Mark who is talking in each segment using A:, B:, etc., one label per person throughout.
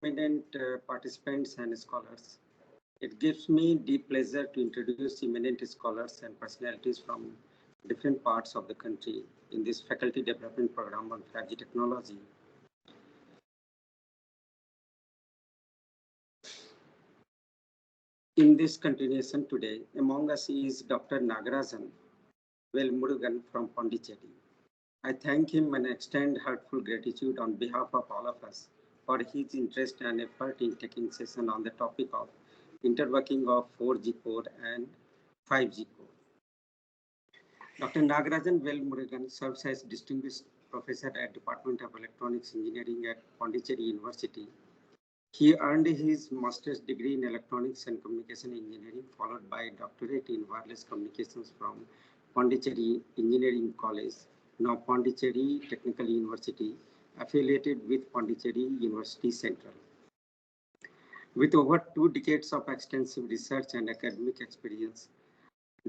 A: Eminent participants and scholars. It gives me deep pleasure to introduce eminent scholars and personalities from different parts of the country in this faculty development program on 5G technology. In this continuation today, among us is Dr. Nagarajan from Pondicherry. I thank him and extend heartfelt gratitude on behalf of all of us for his interest and effort in taking session on the topic of interworking of 4G core and 5G core. Dr. Nagarajan serves as Distinguished Professor at Department of Electronics Engineering at Pondicherry University. He earned his master's degree in Electronics and Communication Engineering, followed by a doctorate in Wireless Communications from Pondicherry Engineering College, now Pondicherry Technical University, affiliated with Pondicherry University Central. With over 2 decades of extensive research and academic experience,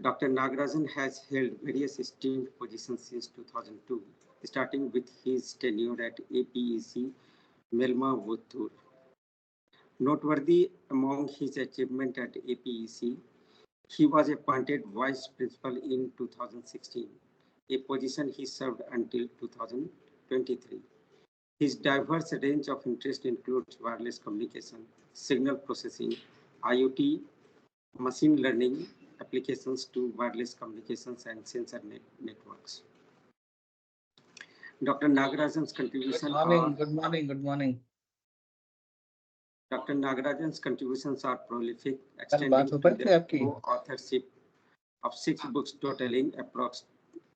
A: Dr. Nagarajan has held various esteemed positions since 2002, starting with his tenure at APEC Melma Wottur. Noteworthy among his achievement at APEC, he was appointed Vice Principal in 2016, a position he served until 2023. His diverse range of interest includes wireless communication, signal processing, IoT, machine learning applications to wireless communications and sensor networks. Dr. Nagarajan's contribution.
B: Good morning.
A: Dr. Nagarajan's contributions are prolific, extending to the co-authorship of 6 books totaling approx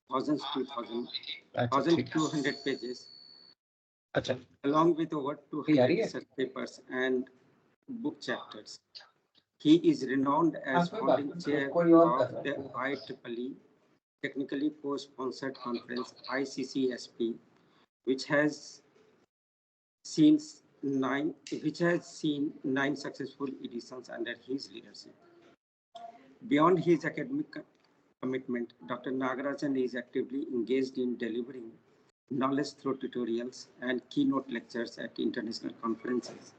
A: 1,200 pages, along with over 200 research papers and book chapters. He is renowned as founding chair of the IEEE Technically Co-Sponsored Conference ICCSP, which has seen 9 successful editions under his leadership. Beyond his academic commitment, Dr. Nagarajan is actively engaged in delivering knowledge through tutorials and keynote lectures at international conferences.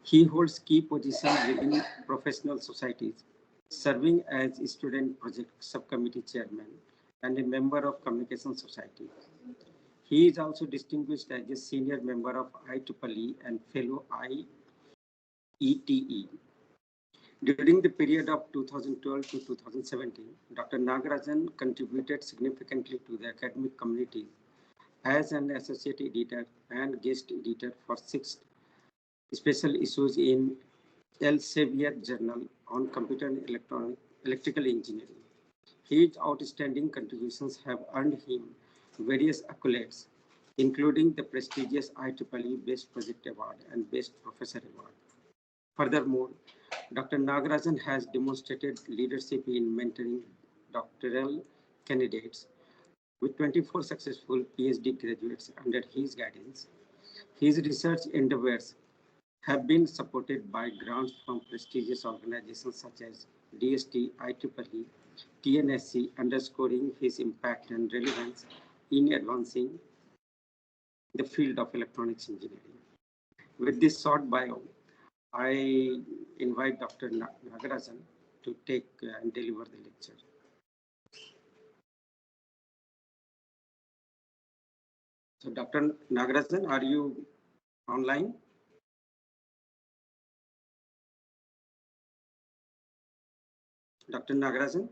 A: He holds key positions within professional societies, serving as student project subcommittee chairman and a member of Communication Society. He is also distinguished as a senior member of IEEE and fellow IETE. During the period of 2012 to 2017, Dr. Nagarajan contributed significantly to the academic community as an associate editor and guest editor for 6 special issues in Elsevier Journal on Computer and Electrical Engineering. His outstanding contributions have earned him various accolades, including the prestigious IEEE Best Project Award and Best Professor Award. Furthermore, Dr. Nagarajan has demonstrated leadership in mentoring doctoral candidates with 24 successful PhD graduates under his guidance. His research endeavors have been supported by grants from prestigious organizations such as DST, IEEE, TNSC, underscoring his impact and relevance in advancing the field of electronics engineering. With this short bio, I invite Dr. Nagarajan to take and deliver the lecture. So, Dr. Nagarajan, are you online? Dr. Nagarajan?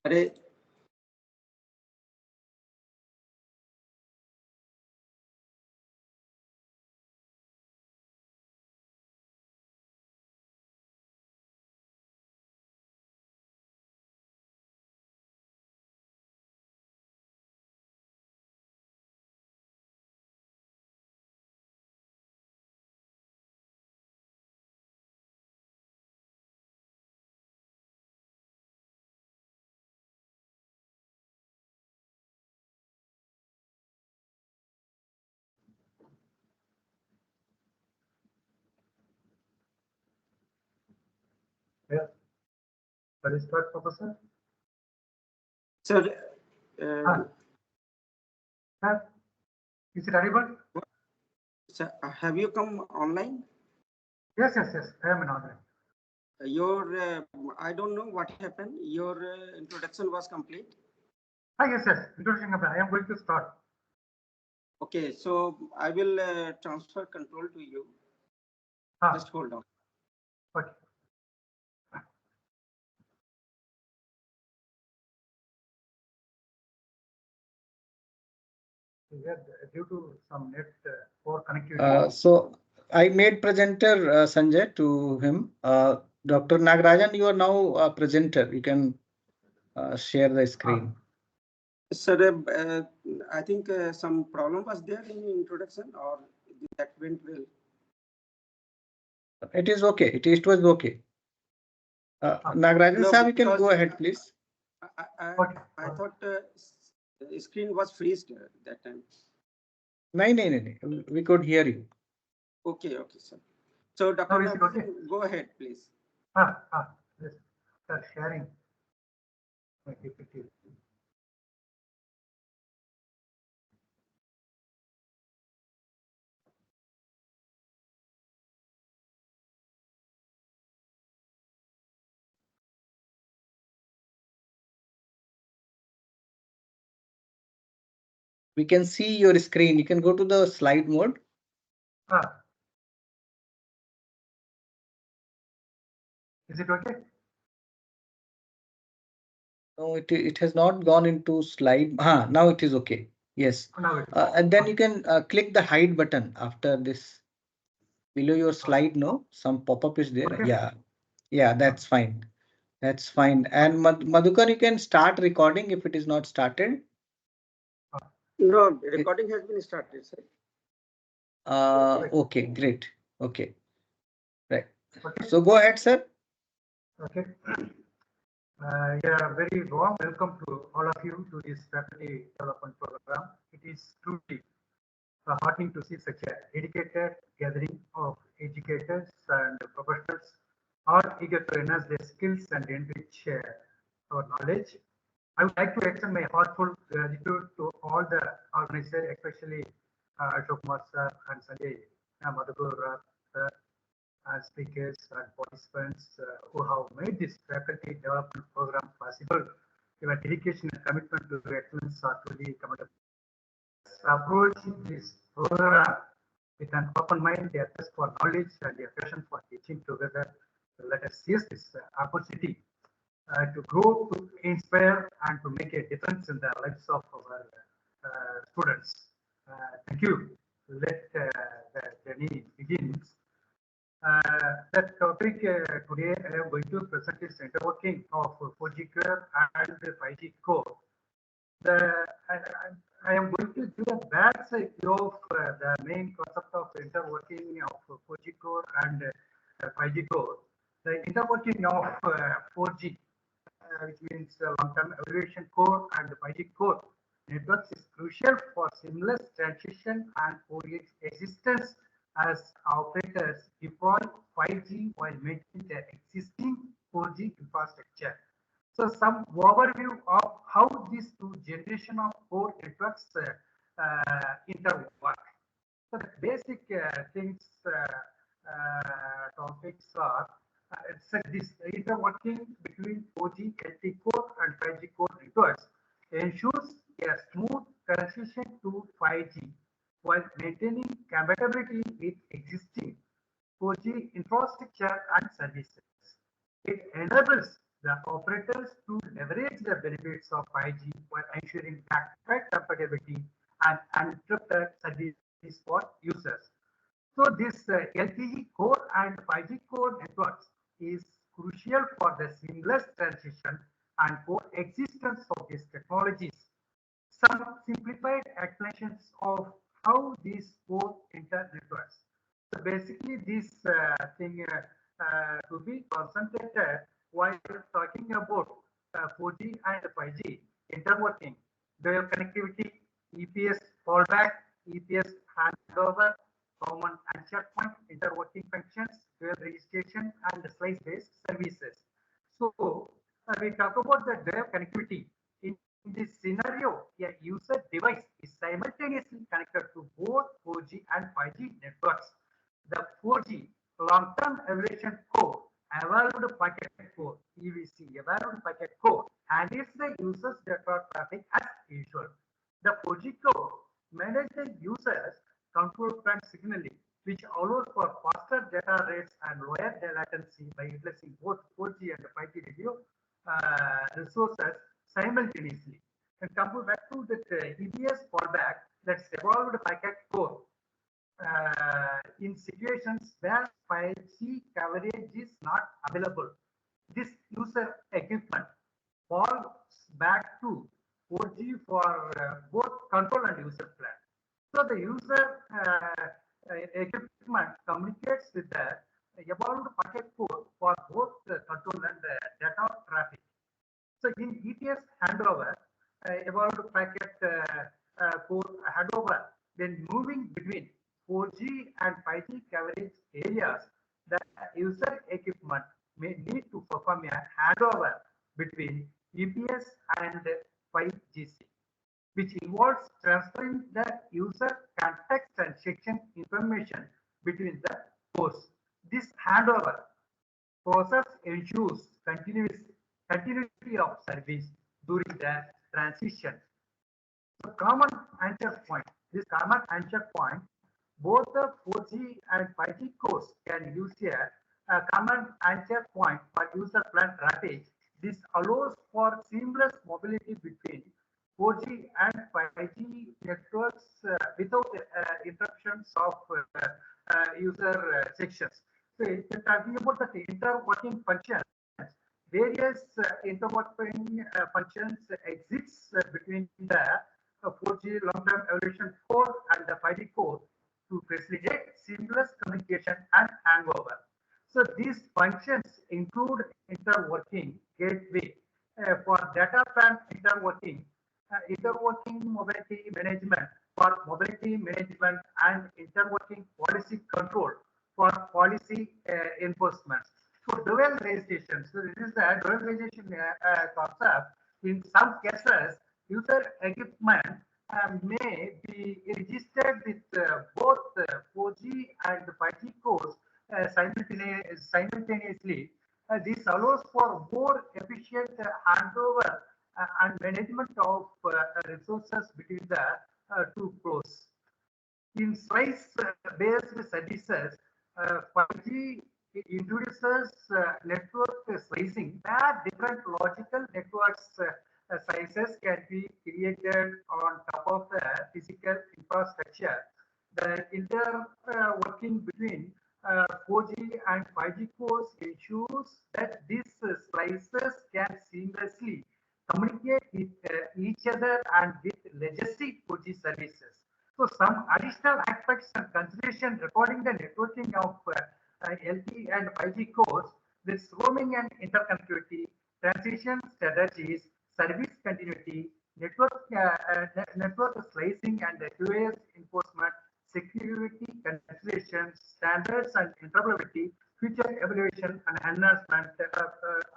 A: अरे
B: Yeah. Shall we start, Professor?
A: Sir,
B: Is it audible?
A: sir, have you come online?
B: Yes, yes, yes. I am in online.
A: I don't know what happened. Your introduction was complete.
B: Yes, yes. Introduction. I am going to start.
A: Okay, so I will transfer control to you. Just hold on.
B: Okay. Due to some net poor connectivity.
C: So I made presenter Sanjay to him. Dr. Nagarajan, you are now a presenter. You can share the screen.
A: Sir, I think some problem was there in the introduction, or that went well.
C: It is okay. It was okay. Nagarajan
A: No,
C: sir, you can go ahead, please.
A: I thought the screen was freezed that time.
C: No. We could hear you.
A: Okay, sir. So, Dr. Nagarajan, go ahead, please.
B: Yes. Start sharing my PPT.
C: We can see your screen. You can go to the slide mode.
B: Is it okay?
C: No, it has not gone into slide. Now it is okay. Yes. And then you can click the hide button after this. Below your slide, no? Some pop-up is there.
B: Okay.
C: Yeah, that's fine. That's fine. And Madhukar, you can start recording if it is not started.
A: No, recording has been started, sir.
C: Okay, great. Okay. Right. So go ahead, sir.
B: Okay. Yeah, very warm welcome to all of you to this faculty development program. It is truly heartening to see such a dedicated gathering of educators and professionals all eager to enhance their skills and enrich our knowledge. I would like to extend my heartfelt gratitude to all the organizers, especially Ashok Kumar sir and Sanjay Madhukar sir, speakers and participants who have made this faculty development program possible. Your dedication and commitment to excellence are truly commendable. Approaching this program with an open mind, a thirst for knowledge and a passion for teaching together. Let us seize this opportunity to grow, to inspire, and to make a difference in the lives of our students. Thank you. Let the journey begins. The topic today I am going to present is interworking of 4G core and 5G core. I am going to give a back side of the main concept of interworking of 4G core and 5G core. The interworking of 4G, which means long-term evaluation core, and 5G core networks is crucial for seamless transition and coexistence as operators deploy 5G while maintaining their existing 4G infrastructure. So some overview of how these two generation of core networks interwork. So the basic things, topics are this interworking between 4G LT core and 5G core networks ensures a smooth transition to 5G while maintaining compatibility with existing 4G infrastructure and services. It enables the operators to leverage the benefits of 5G while ensuring backward compatibility and uninterrupted service for users. So this LTE core and 5G core networks is crucial for the seamless transition and coexistence of these technologies. Some simplified explanations of how these core inter networks. So basically, this thing to be concentrated while talking about 4G and 5G interworking, dual connectivity, EPS fallback, EPS handover, common and checkpoint, interworking functions, dual registration, and slice-based database services. So we talk about the direct connectivity. In this scenario, a user device is simultaneously connected to both 4G and 5G networks. The 4G long-term evaluation code, evolved packet code, EVC, evolved packet code, handles the user's data traffic as usual. The 4G code manages the user's control plan signaling, which allows for faster data rates and lower data latency by utilizing both 4G and 5G radio resources simultaneously. And come back to the EBS fallback, that's evolved packet code. In situations where 5G coverage is not available, this user equipment falls back to 4G for both control and user plan. So the user equipment communicates with the evolved packet code for both the control and the data traffic. So in ETS handover, evolved packet code handover, then moving between 4G and 5G coverage areas, the user equipment may need to perform a handover between EPS and 5GC, which involves transferring the user context and section information between the hosts. This handover process ensures continuity of service during the transition. The common anchor point. This common anchor point, both the 4G and 5G codes can use a common anchor point for user plan traffic. This allows for seamless mobility between 4G and 5G networks without interruptions of user sections. So, talking about the interworking functions, various interworking functions exists between the 4G long-term evolution core and the 5G core to facilitate seamless communication and handover. So these functions include interworking gateway for data plan interworking, interworking mobility management for mobility management, and interworking policy control for policy enforcement. So dual registration. So this is the dual registration concept. In some cases, user equipment may be registered with both 4G and 5G codes simultaneously. This allows for more efficient handover and management of resources between the two codes. In slice-based services, 5G introduces network slicing where different logical networks sizes can be created on top of the physical infrastructure. The interworking between 4G and 5G cores ensures that these slices can seamlessly communicate with each other and with legacy 4G services. So some additional aspects and consideration regarding the networking of LTE and 5G cores, this roaming and interconnectivity, transition strategies, service continuity, network slicing and QoS enforcement, security considerations, standards and interoperability, future evaluation and enhancement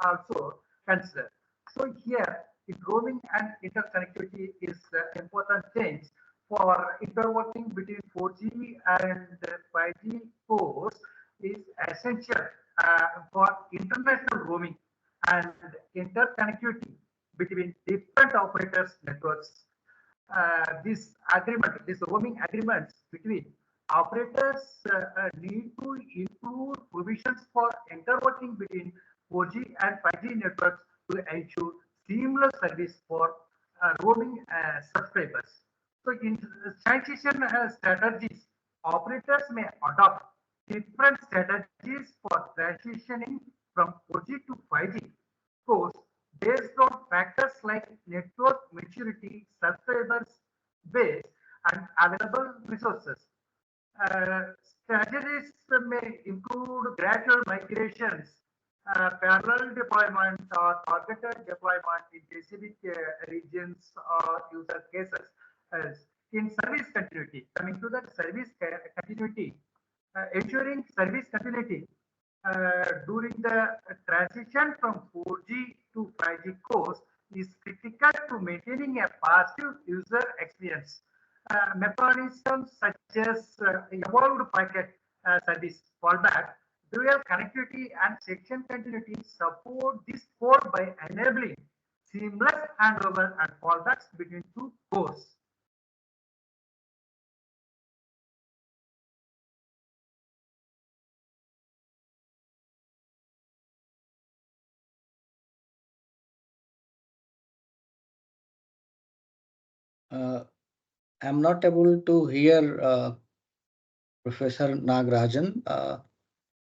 B: also considered. So here, roaming and interconnectivity is important things for interworking between 4G and 5G cores is essential for international roaming and interconnectivity between different operators networks. This roaming agreements between operators need to include provisions for interworking between 4G and 5G networks to ensure seamless service for roaming subscribers. So in transition strategies, operators may adopt different strategies for transitioning from 4G to 5G course based on factors like network maturity, subscribers base, and available resources. Strategies may include gradual migrations, parallel deployment, or targeted deployment in specific regions or user cases. In service continuity, coming to the service continuity, ensuring service continuity during the transition from 4G to 5G course is critical to maintaining a positive user experience. Mechanisms such as evolved packet service fallback, dual connectivity and section continuity support this code by enabling seamless handover and fallbacks between two cores.
C: I'm not able to hear Professor Nagarajan.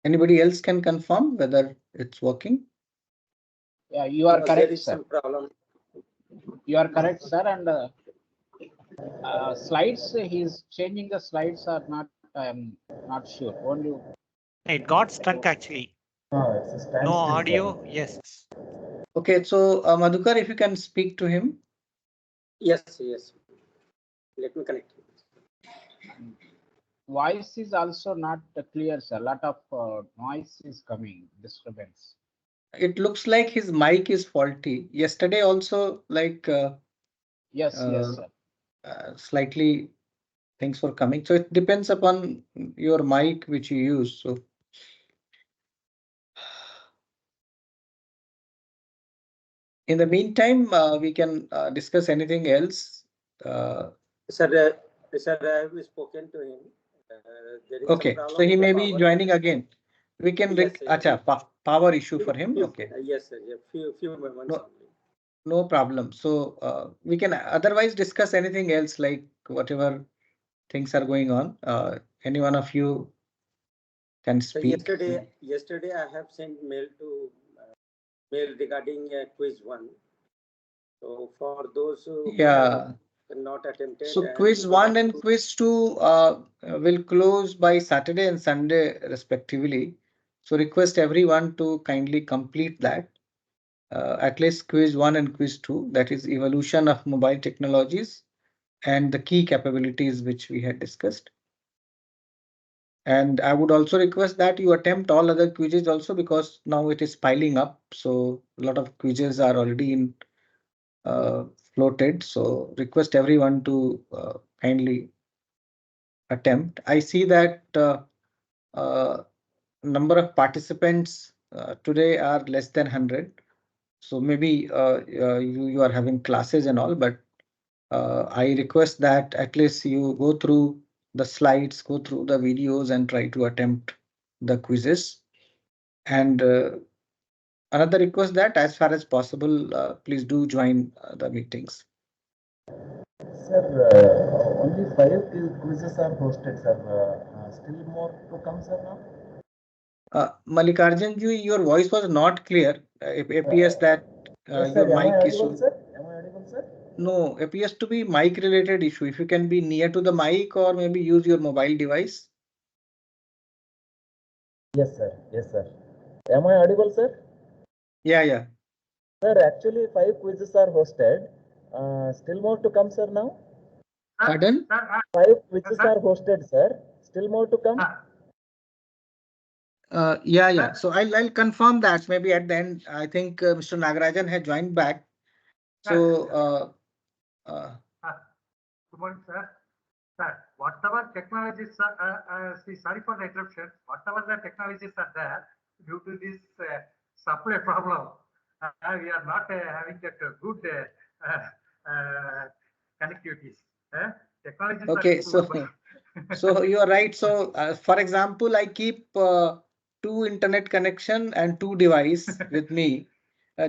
C: Anybody else can confirm whether it's working?
D: Yeah, you are correct,
A: there is
D: sir.
A: some problem.
D: You are correct, sir. And slides, he's changing the slides or not? I'm not sure. Only
E: It got stuck actually. No audio. Yes.
C: Okay, so Madhukar, if you can speak to him.
A: Yes, yes. Let me connect.
D: voice is also not clear, sir. A lot of noise is coming, disturbance.
C: It looks like his mic is faulty. Yesterday also, like
D: Yes, sir.
C: slightly things were coming. So it depends upon your mic which you use. So in the meantime, we can discuss anything else.
A: Sir, I have spoken to him. There is
C: Okay,
A: some problem
C: so he
A: with the
C: may be
A: power.
C: joining again. We can
A: Yes,
C: power issue for him. Okay.
A: Yes, sir. Few moments
C: No,
A: only.
C: no problem. So we can otherwise discuss anything else, like whatever things are going on. Any one of you can
A: So
C: speak.
A: yesterday I have sent mail to mail regarding quiz 1. So for those who
C: Yeah.
A: not attempted.
C: So
A: and
C: quiz
A: would like
C: 1 and
A: to-
C: quiz 2 will close by Saturday and Sunday respectively. So request everyone to kindly complete that. At least quiz 1 and quiz 2, that is evolution of mobile technologies and the key capabilities which we had discussed. And I would also request that you attempt all other quizzes also, because now it is piling up. So a lot of quizzes are already in floated. So request everyone to kindly attempt. I see that number of participants today are less than 100. So maybe you are having classes and all, but I request that at least you go through the slides, go through the videos and try to attempt the quizzes. And another request that as far as possible, please do join the meetings.
F: Sir, only 5 quizzes are hosted, sir. Still more to come, sir, now?
C: Mallikarjun ji, your voice was not clear. It appears that
F: Yes,
C: your
F: sir. Am I
C: mic
F: audible,
C: issue.
F: sir? Am I audible, sir?
C: No, appears to be mic related issue. If you can be near to the mic or maybe use your mobile device.
F: Yes, sir. Yes, sir. Am I audible, sir?
C: Yeah.
F: Sir, actually 5 quizzes are hosted. Still more to come, sir, now?
C: Pardon?
F: 5 quizzes are hosted, sir. Still more to come?
C: Yeah. So I'll confirm that maybe at the end. I think Mr. Nagarajan had joined back. So
B: Good morning, sir. Sir, whatever technologies are, sorry for the interruption, whatever the technologies are there, due to this supply problem, we are not having that good connectivities. Technologies
C: okay,
B: are
C: so you are right. So for example, I keep 2 internet connection and 2 device with me,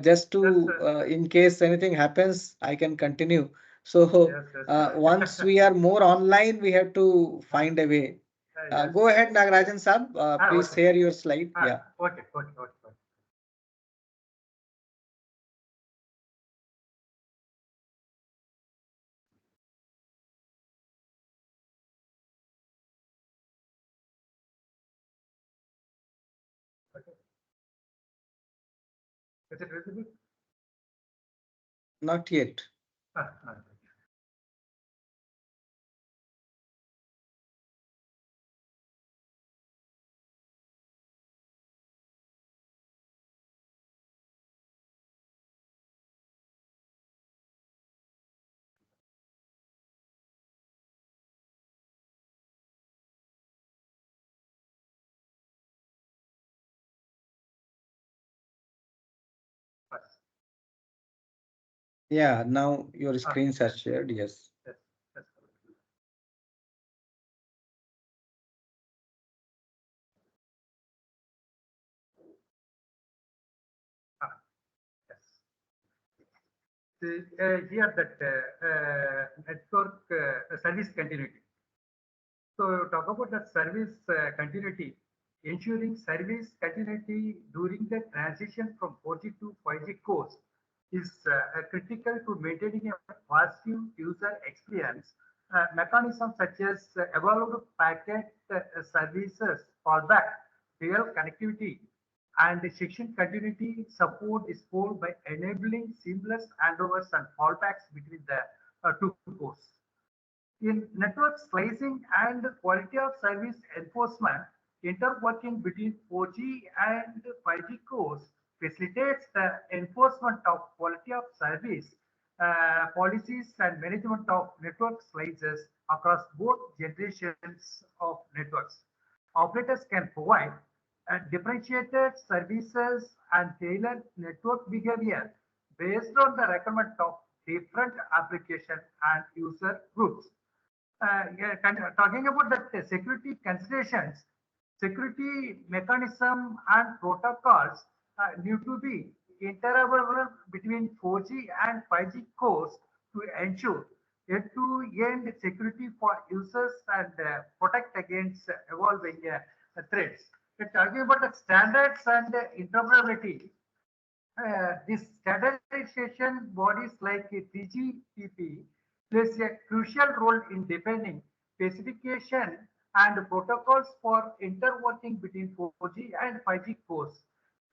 C: just to in case anything happens, I can continue. So
B: yes.
C: once we are more online, we have to find a way.
B: Yes.
C: Go ahead, Nagarajan Sab. Please
B: Okay.
C: share your slide. Yeah.
B: Okay. Is it visible?
C: Not yet.
B: No.
C: Yeah, now your screens are shared. Yes.
B: Yes, yes. Yes. Here that network service continuity. So talk about the service continuity, ensuring service continuity during the transition from 4G to 5G course is critical to maintaining a positive user experience. Mechanisms such as evolved packet services, fallback, real connectivity, and section continuity support is told by enabling seamless handovers and fallbacks between the two cores. In network slicing and quality of service enforcement, interworking between 4G and 5G cores facilitates the enforcement of quality of service policies and management of network slices across both generations of networks. Operators can provide differentiated services and tailored network behavior based on the requirement of different application and user groups. Yeah, talking about the security considerations, security mechanism and protocols need to be interoperable between 4G and 5G cores to ensure end-to-end security for users and protect against evolving threats. We're talking about the standards and interoperability. This standardization bodies like TGTP plays a crucial role in defining specification and protocols for interworking between 4G and 5G cores.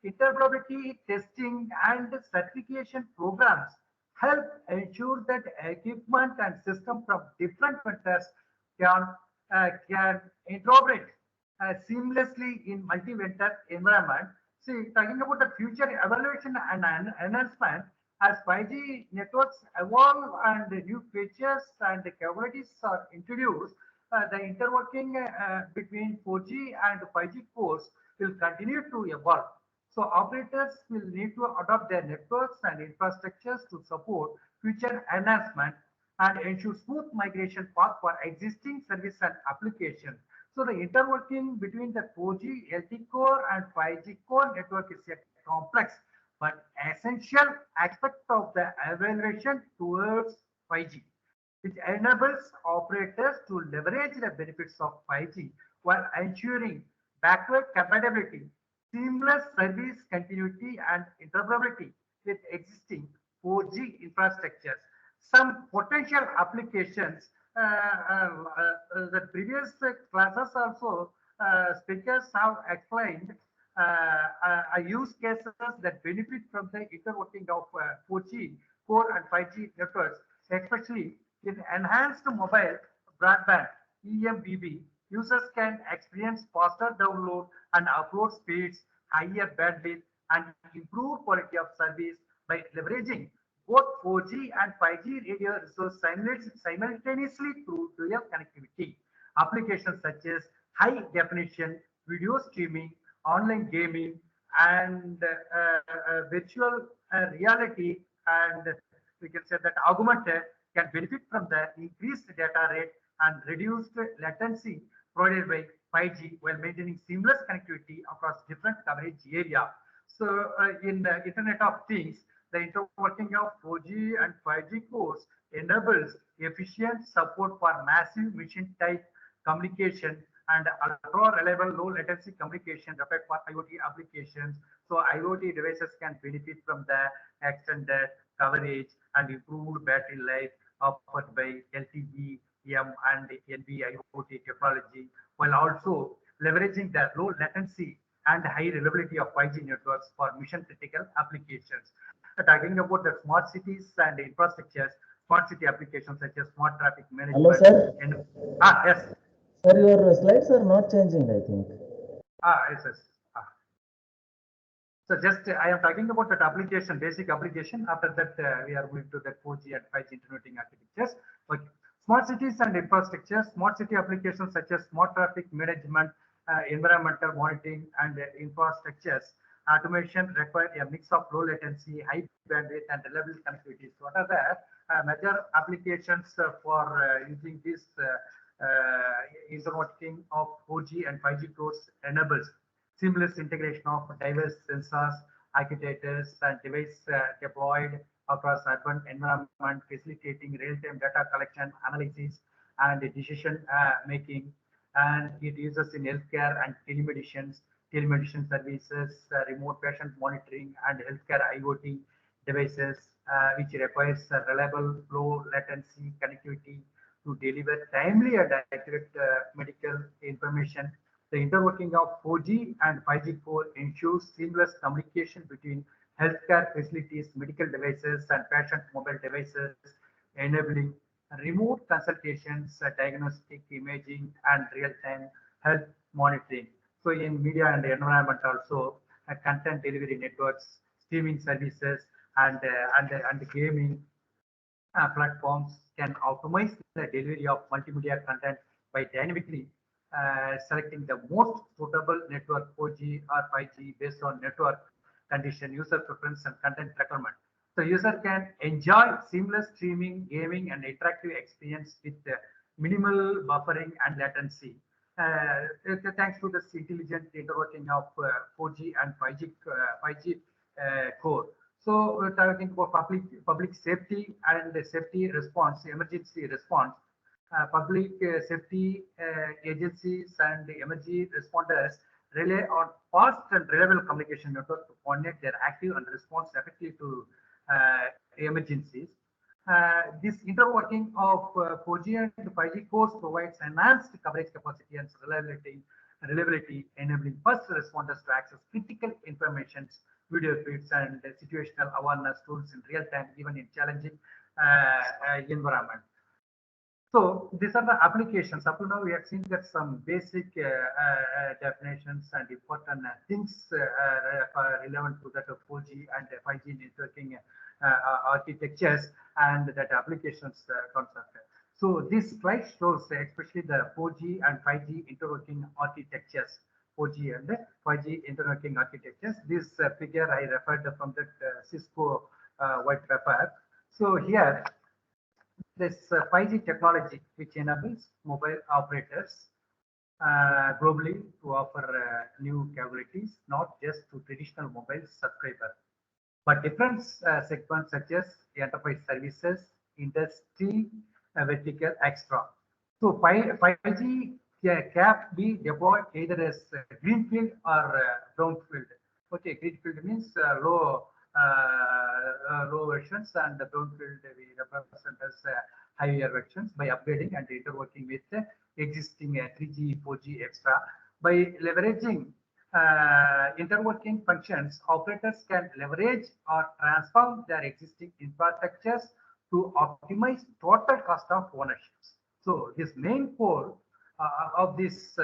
B: Interoperability testing and certification programs help ensure that equipment and system from different vendors can interoperate seamlessly in multi-vendor environment. See, talking about the future evaluation and enhancement, as 5G networks evolve and the new features and the capabilities are introduced, the interworking between 4G and 5G cores will continue to evolve. So operators will need to adopt their networks and infrastructures to support future enhancement and ensure smooth migration path for existing service and application. So the interworking between the 4G LT core and 5G core network is a complex but essential aspect of the evaluation towards 5G, which enables operators to leverage the benefits of 5G while ensuring backward compatibility, seamless service continuity, and interoperability with existing 4G infrastructures. Some potential applications the previous classes also speakers have explained use cases that benefit from the interworking of 4G, 4 and 5G networks, especially in enhanced mobile broadband (EMBB). Users can experience faster download and upload speeds, higher bandwidth, and improved quality of service by leveraging both 4G and 5G radio resources simultaneously through dual connectivity. Applications such as high definition video streaming, online gaming, and virtual reality, and we can say that augmented can benefit from the increased data rate and reduced latency provided by 5G while maintaining seamless connectivity across different coverage area. So in the Internet of Things, the interworking of 4G and 5G cores enables efficient support for massive machine type communication and ultra reliable low latency communication required for IoT applications. So IoT devices can benefit from the extended coverage and improved battery life offered by LTE, M and NB IoT technology, while also leveraging the low latency and high reliability of 5G networks for mission critical applications. Talking about the smart cities and infrastructures, smart city applications such as smart traffic management.
F: Hello, sir.
B: And, yes.
F: Sir, your slides are not changing, I think.
B: Yes, yes. So just I am talking about that application, basic application. After that, we are moving to the 4G and 5G interconnecting architectures. Okay. Smart cities and infrastructure, smart city applications such as smart traffic management, environmental monitoring, and infrastructures automation require a mix of low latency, high bandwidth, and reliable connectivity. So what are the major applications for using this interworking of 4G and 5G cores enables seamless integration of diverse sensors, actuators, and devices deployed across urban environment, facilitating real-time data collection, analysis, and decision making. And it uses in healthcare and telemedicine services, remote patient monitoring, and healthcare IoT devices, which requires reliable, low latency connectivity to deliver timely and accurate medical information. The interworking of 4G and 5G core ensures seamless communication between healthcare facilities, medical devices, and patient mobile devices, enabling remote consultations, diagnostic imaging, and real-time health monitoring. So in media and environment also, content delivery networks, streaming services, and gaming platforms can optimize the delivery of multimedia content by dynamically selecting the most suitable network 4G or 5G based on network condition, user preference, and content requirement. So user can enjoy seamless streaming, gaming, and interactive experience with minimal buffering and latency. Thanks to this intelligent interworking of 4G and 5G core. So we're talking about public safety and safety response, emergency response. Public safety agencies and emergency responders rely on fast and reliable communication network to coordinate their active and response effectively to emergencies. This interworking of 4G and 5G cores provides enhanced coverage capacity and reliability, enabling first responders to access critical information, video feeds, and situational awareness tools in real time, even in challenging environment. So these are the applications. Up to now, we have seen that some basic definitions and important things relevant to that 4G and 5G networking architectures and that applications concept. So this slide shows especially the 4G and 5G interworking architectures. 4G and 5G interworking architectures. This figure I referred from that Cisco white paper. So here, this 5G technology, which enables mobile operators globally to offer new capabilities, not just to traditional mobile subscribers, but different segments such as enterprise services, industry, vertical, extra. So 5G can be deployed either as greenfield or brownfield. Okay, greenfield means low versions, and the brownfield we represent as higher versions by upgrading and interworking with existing 3G, 4G extra. By leveraging interworking functions, operators can leverage or transform their existing infrastructures to optimize total cost of ownership. So this main core of this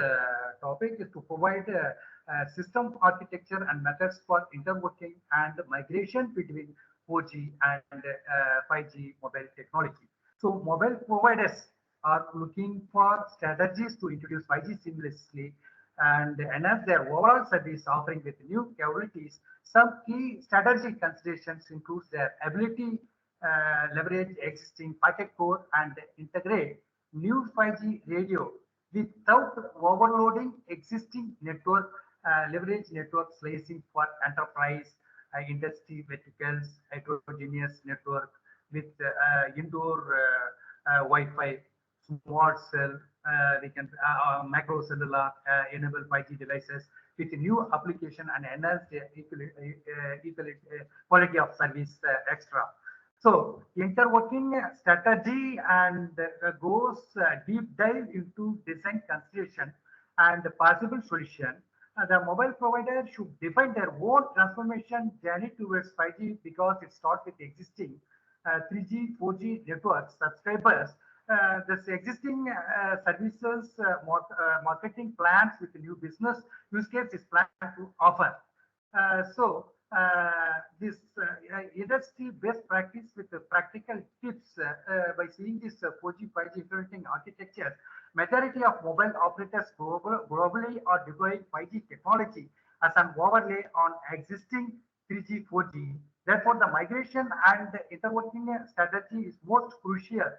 B: topic is to provide system architecture and methods for interworking and migration between 4G and 5G mobile technology. So mobile providers are looking for strategies to introduce 5G seamlessly and enhance their overall service offering with new capabilities. Some key strategic considerations include their ability leverage existing packet core and integrate new 5G radio without overloading existing network, leverage network slicing for enterprise, industry verticals, heterogeneous network with indoor Wi-Fi, smart cell, we can macro cellular enable 5G devices with new application and enhance the quality of service extra. So interworking strategy and goes deep dive into design consideration and possible solution. The mobile provider should define their own transformation journey towards 5G because it starts with existing 3G, 4G networks subscribers. This existing services marketing plans with the new business use case is planned to offer. This industry best practice with the practical tips by seeing this 4G, 5G interconnecting architecture. Majority of mobile operators globally are deploying 5G technology as an overlay on existing 3G, 4G. Therefore, the migration and the interworking strategy is most crucial.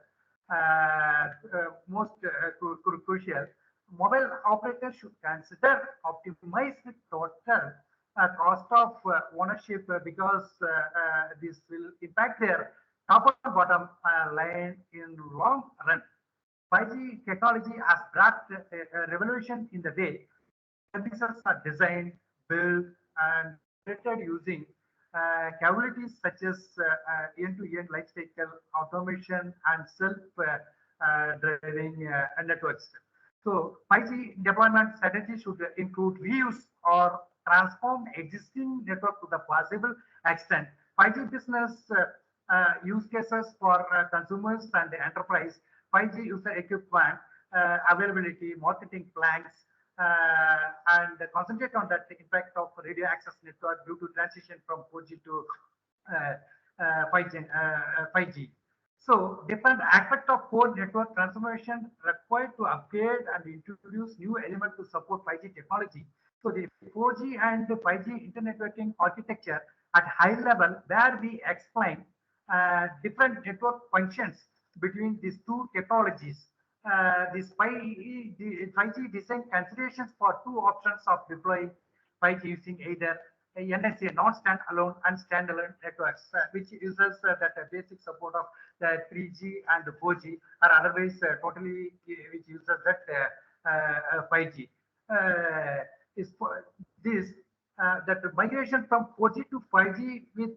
B: Crucial. Mobile operators should consider optimize the total cost of ownership because this will impact their top and bottom line in long run. 5G technology has brought a revolution in the way services are designed, built, and operated using capabilities such as end-to-end lifecycle automation and self-driving networks. So 5G deployment strategy should include reuse or transform existing network to the possible extent. 5G business use cases for consumers and enterprise, 5G user equipment, availability, marketing plans, and concentrate on that impact of radio access network due to transition from 4G to 5G. So different aspect of core network transformation required to upgrade and introduce new elements to support 5G technology. So the 4G and the 5G internetworking architecture at high level, where we explain different network functions between these two technologies. This 5G design considerations for two options of deploying 5G using either NSA, non-standalone and standalone networks, which uses that basic support of the 3G and 4G, or otherwise totally which uses that 5G. Is for this that the migration from 4G to 5G with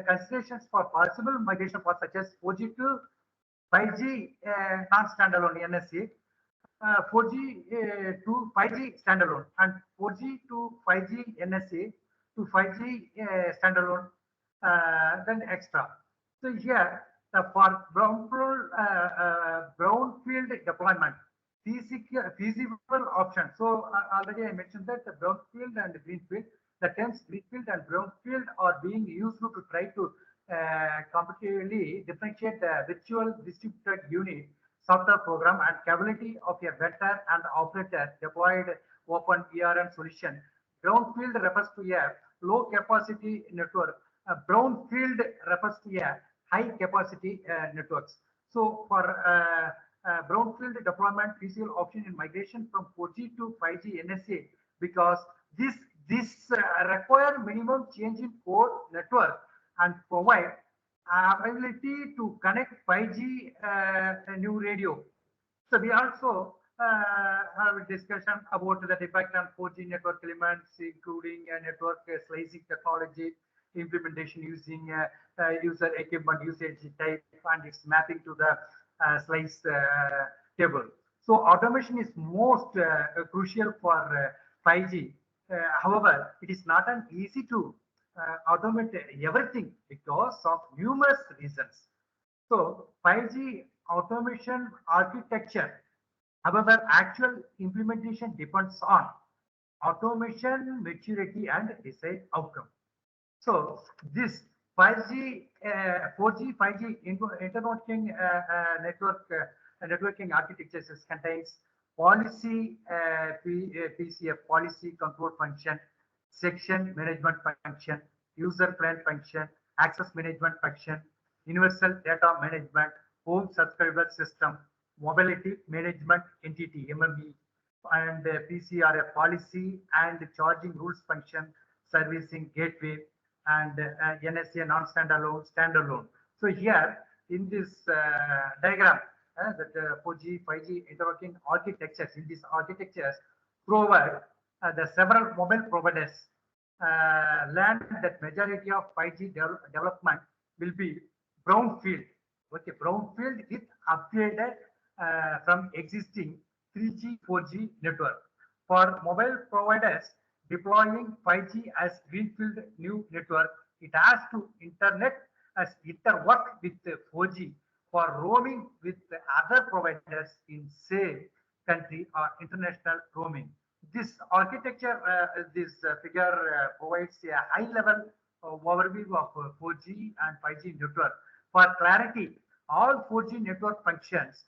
B: considerations for possible migration for such as 4G to 5G non-standalone NSA, 4G to 5G standalone, and 4G to 5G NSA to 5G standalone, then extra. So here, for brownfield deployment, feasible option. So already I mentioned that the brownfield and greenfield, the terms greenfield and brownfield are being used to try to competitively differentiate the virtual distributed unit software program and capability of a vendor and operator deployed open ERM solution. Brownfield refers to a low capacity network. Brownfield refers to a high capacity networks. So for brownfield deployment, feasible option in migration from 4G to 5G NSA, because this require minimum change in core network and provide ability to connect 5G new radio. So we also have a discussion about the impact on 4G network elements, including network slicing technology, implementation using user equipment usage type and its mapping to the slice table. So automation is most crucial for 5G. However, it is not an easy to automate everything because of numerous reasons. So 5G automation architecture, however, actual implementation depends on automation maturity and desired outcome. So this 5G, 4G, 5G interworking networking architectures contains policy, PCF, policy control function, section management function, user plan function, access management function, universal data management, home subscriber system, mobility management entity, MME, and PCRF policy and charging rules function, servicing gateway, and NSA non-standalone, standalone. So here in this diagram, that 4G, 5G interworking architectures, in these architectures provide the several mobile providers learned that majority of 5G development will be brownfield. Okay, brownfield is upgraded from existing 3G, 4G network. For mobile providers deploying 5G as greenfield new network, it has to interwork with 4G for roaming with other providers in same country or international roaming. This architecture, this figure provides a high level overview of 4G and 5G network. For clarity, all 4G network functions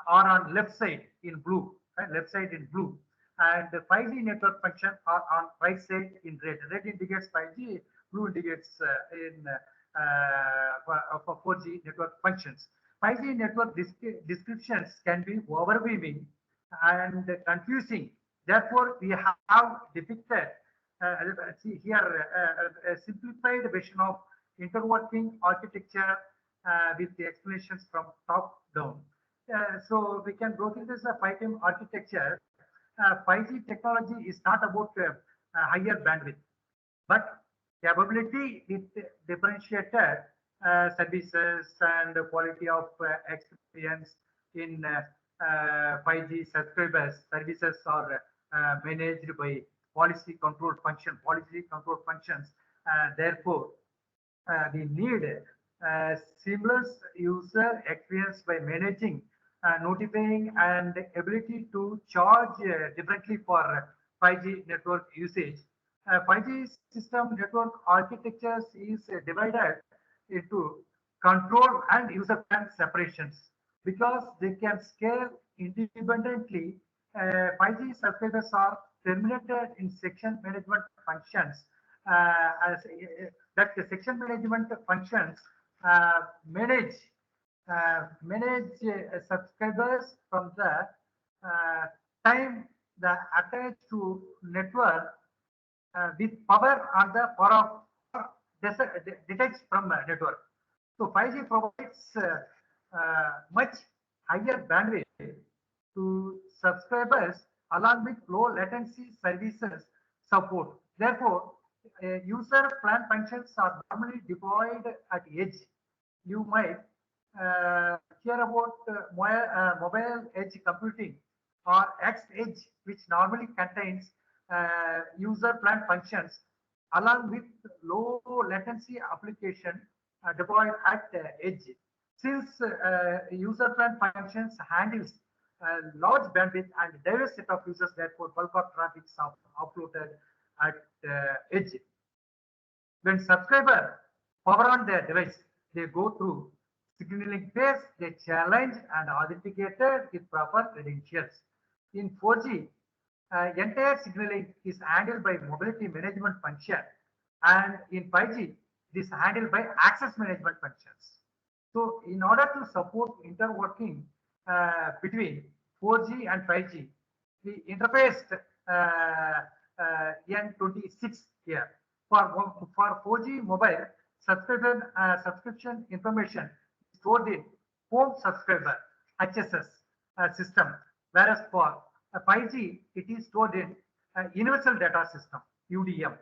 B: are on left side in blue, left side in blue. and the 5G network function are on right side in red. Red indicates 5G, blue indicates for 4G network functions. 5G network descriptions can be overwhelming and confusing. Therefore, we have depicted see here a simplified version of interworking architecture with the explanations from top down. So we can go through this 5G architecture. 5G technology is not about higher bandwidth, but capability with differentiated services and quality of experience in 5G subscribers. Services are managed by policy control functions. Therefore, we need seamless user experience by managing, notifying, and ability to charge differently for 5G network usage. 5G system network architectures is divided into control and user plan separations because they can scale independently. 5G subscribers are terminated in section management functions. That the section management functions manage subscribers from the time the attached to network with power on the power of detached from network. So 5G provides much higher bandwidth to subscribers along with low latency services support. Therefore, user plan functions are normally deployed at edge. You might hear about mobile edge computing or X edge, which normally contains user plan functions along with low latency application deployed at edge. Since user plan functions handles large bandwidth and diverse set of users, therefore bulk of traffic is uploaded at edge. When subscriber power on their device, they go through signaling phase, they challenge and authenticated with proper credentials. In 4G, entire signaling is handled by mobility management function, and in 5G, this is handled by access management functions. So, in order to support interworking between 4G and 5G, we interfaced N26 here. For 4G mobile, subscription information stored in home subscriber HSS system, whereas for 5G, it is stored in universal data system UDM.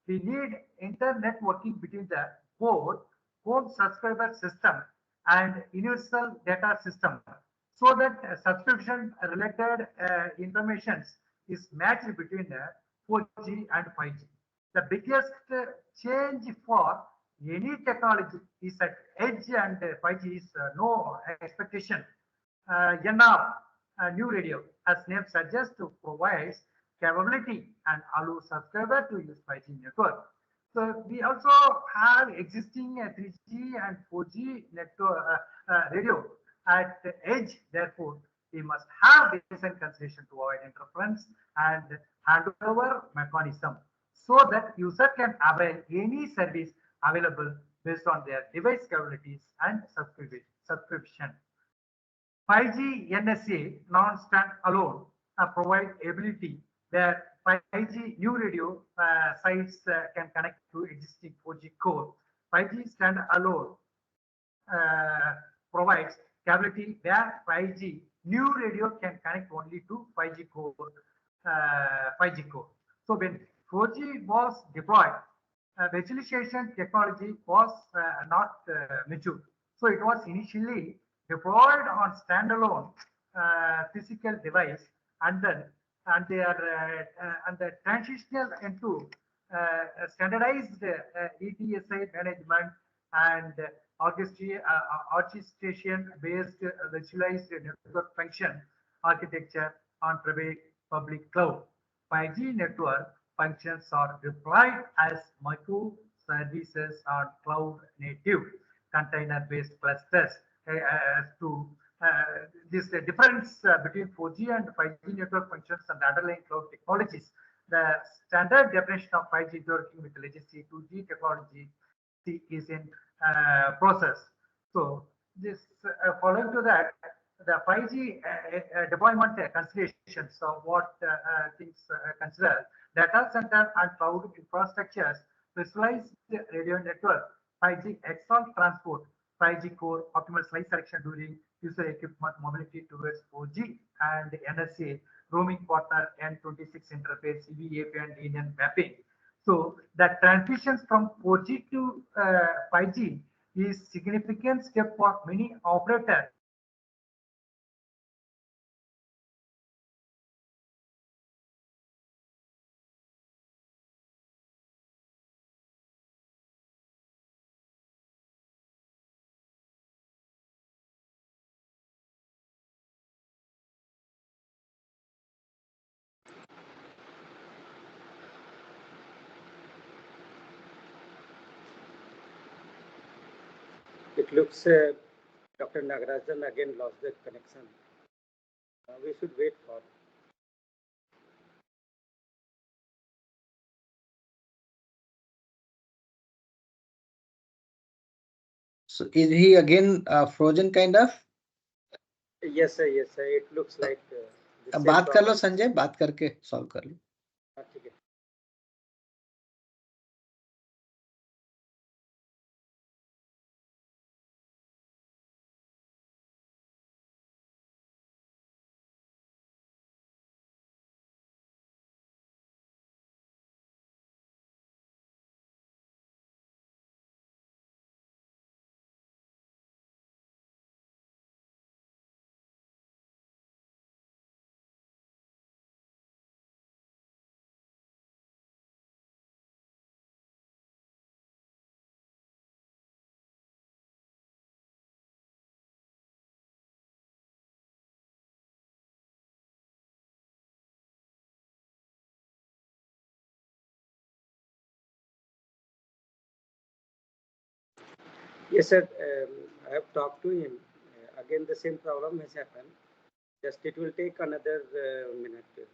B: We need internet working between the both home subscriber system and universal data system so that subscription related information is matched between 4G and 5G. The biggest change for any technology is at edge, and 5G is no expectation. NR, new radio, as name suggests, to provide capability and allow subscriber to use 5G network. So we also have existing 3G and 4G network radio at the edge. Therefore, we must have decent consideration to avoid interference and handover mechanism so that user can avail any service available based on their device capabilities and subscription. 5G NSA non-standalone provide ability where 5G new radio sites can connect to existing 4G core. 5G standalone provides capability where 5G new radio can connect only to 5G core. 5G core. So when 4G was deployed, virtualization technology was not mature. So it was initially deployed on standalone physical device, and then and the transitional into standardized ETSI management and orchestration based virtualized network function architecture on private public cloud. 5G network functions are deployed as microservices on cloud native container based clusters to this difference between 4G and 5G network functions and underlying cloud technologies. The standard definition of 5G networking with legacy 2G technology is in process. So this following to that, the 5G deployment considerations of what things consider data center and cloud infrastructures, specialized radio network, 5G XR transport, 5G core, optimal slice selection during user equipment mobility towards 4G, and NSA roaming partner N26 interface, EVAP and linear mapping. So the transitions from 4G to 5G is significant step for many operators.
A: It looks Dr. Nagarajan again lost the connection. We should wait for.
C: So is he again frozen kind of?
A: Yes, sir. Yes, sir. It looks like.
C: बात कर लो संजय, बात करके solve कर लो.
A: ठीक है. Yes, sir. I have talked to him. Again, the same problem has happened. Just it will take another minute.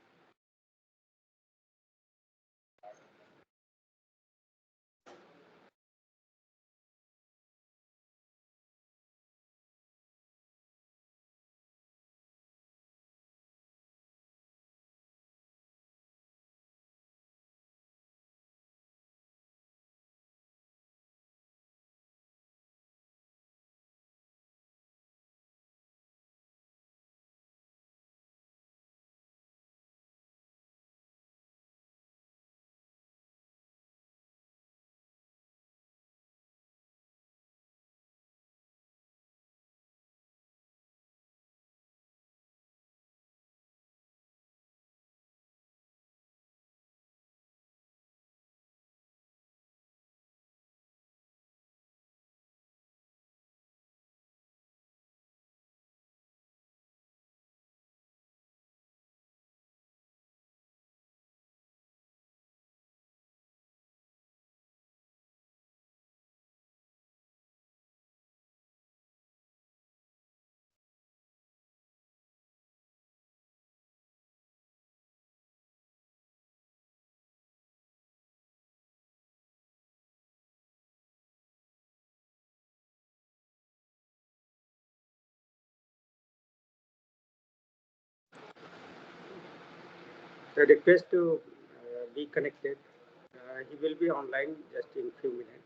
A: The request to be connected. He will be online just in few minutes.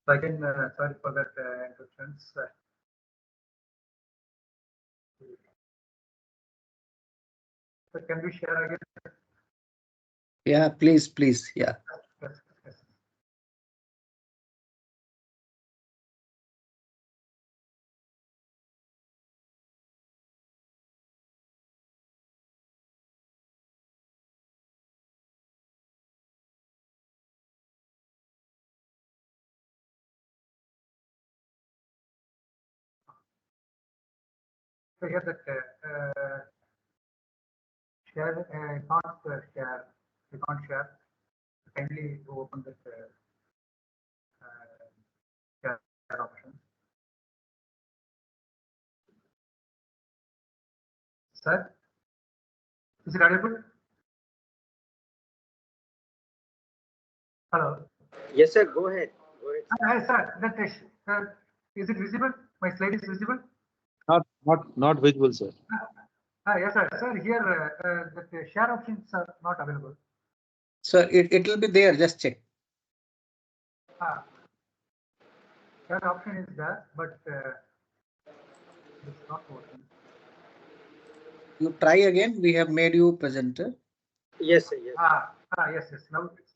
B: So again, sorry for that interruptions. So can we share again?
C: Yeah, please. Yeah.
B: Yes. So here that share, not share, you can't share. Kindly open the share option. Sir, is it audible? Hello.
A: Yes, sir. Go ahead. Go ahead.
B: Hi, sir. That is it visible? My slide is visible.
G: Not visible, sir.
B: Yes, sir. Sir, here the share options are not available.
C: Sir, it will be there. Just check.
B: Share option is there, but it's not working.
C: You try again. We have made you presenter.
A: Yes, sir. Yes.
B: Yes. Now it's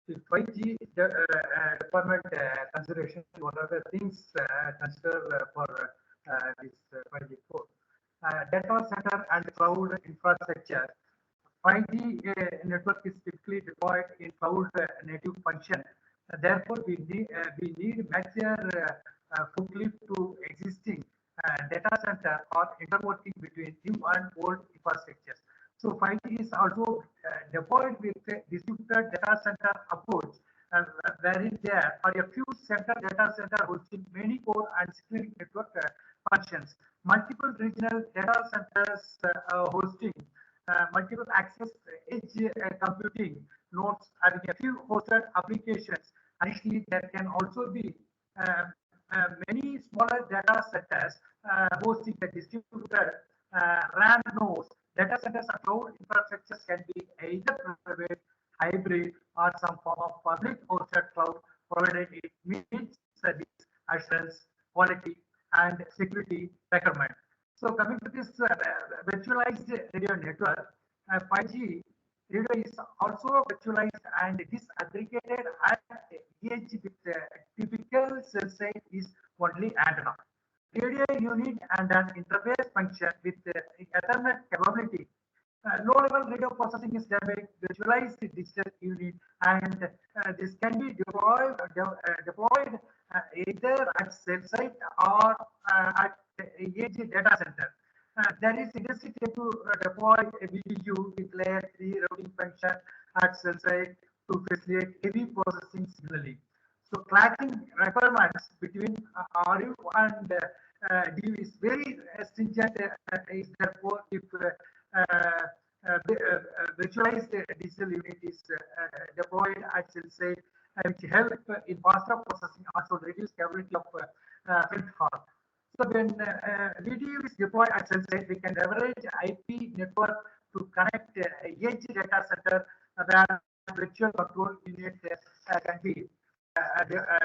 B: the 5G deployment consideration. What are the things considered for this 5G code? Data center and cloud infrastructure. 5G network is typically deployed in cloud native function. Therefore, we need major forklift to existing data center or interworking between new and old infrastructures. So 5G is also deployed with a distributed data center approach, wherein there are a few central data center hosting many core and security network functions. Multiple regional data centers hosting multiple access edge computing nodes having a few hosted applications. Additionally, there can also be many smaller data centers hosting the distributed RAN nodes. Data centers and cloud infrastructures can be either private, hybrid, or some form of public hosted cloud, provided it meets service assurance, quality, and security requirement. So coming to this virtualized radio network, 5G radio is also virtualized and disaggregated at edge with typical cell site is only antenna. Radio unit and an interface function with Ethernet capability. Low-level radio processing is virtualized digital unit, and this can be deployed either at cell site or at edge data center. There is necessity to deploy a VDU with layer 3 routing function at cell site to facilitate heavy processing signaling. So clacking requirements between RU and DU is very stringent. Is therefore, if virtualized digital unit is deployed at cell site, which help in faster processing, also reduce capability of print hall. So when VDU is deployed at cell site, we can leverage IP network to connect edge data center where virtual control unit can be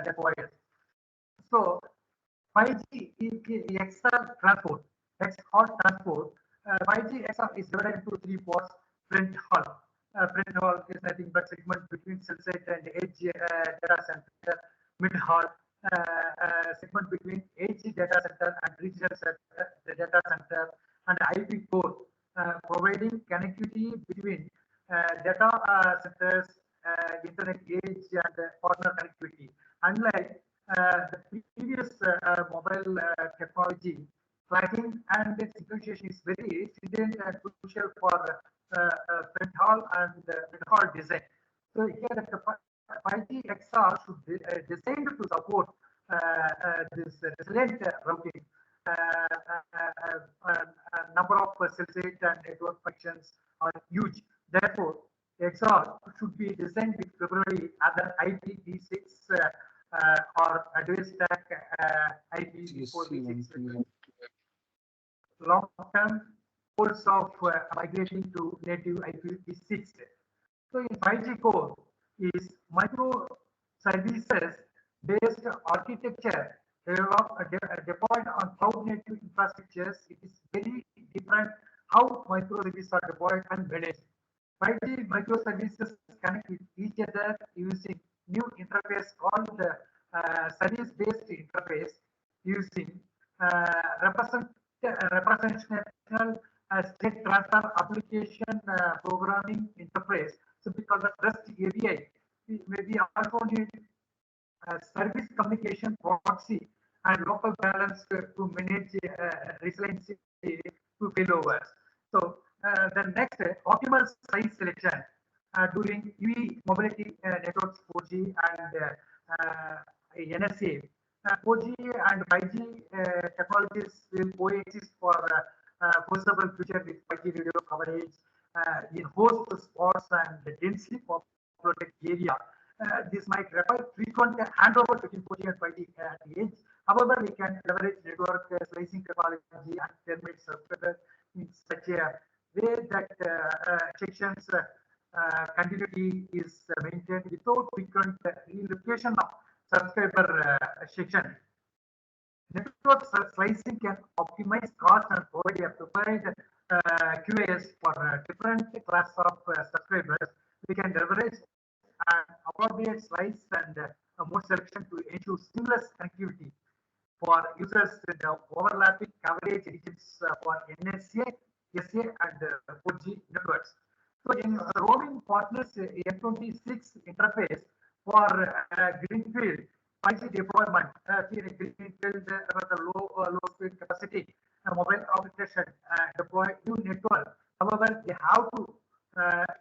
B: deployed. So 5G XR transport, XR transport. 5G XR is divided into three parts. Print hall. Print hall is nothing but segment between cell site and edge data center. Mid hall segment between edge data center and regional data center, and IP core providing connectivity between data centers, internet edge, and partner connectivity. Unlike the previous mobile technology, clacking and synchronization is very stringent and crucial for print hall and print hall design. So here the 5G XR should be designed to support this resilient routing. Number of cell site and network functions are huge. Therefore, XR should be designed with February other IPv6 or advanced stack IPv4 long-term goals of migrating to native IPv6. So in 5G core is micro services based architecture deployed on cloud native infrastructures. It is very different how microservices are deployed and managed. 5G microservices connect with each other using new interface called the service-based interface using representational state transfer application programming interface. So because of REST API, we also need service communication proxy and local balance to manage resiliency to failovers. So the next optimal size selection during UE mobility networks 4G and NSA. 4G and 5G technologies will coexist for foreseeable future with 5G radio coverage in host spots and densely populated area. This might require frequent handover between 4G and 5G at the edge. However, we can leverage network slicing technology and terminate subscribers in such a way that sections continuity is maintained without frequent relocation of subscriber section. Network slicing can optimize cost and provide QAS for different class of subscribers. We can leverage an appropriate slice and more selection to ensure seamless connectivity for users with overlapping coverage regions for NSA, SA, and 4G networks. So in roaming partners, M26 interface for greenfield 5G deployment, greenfield the low speed capacity, mobile operation deploy new network. However, they have to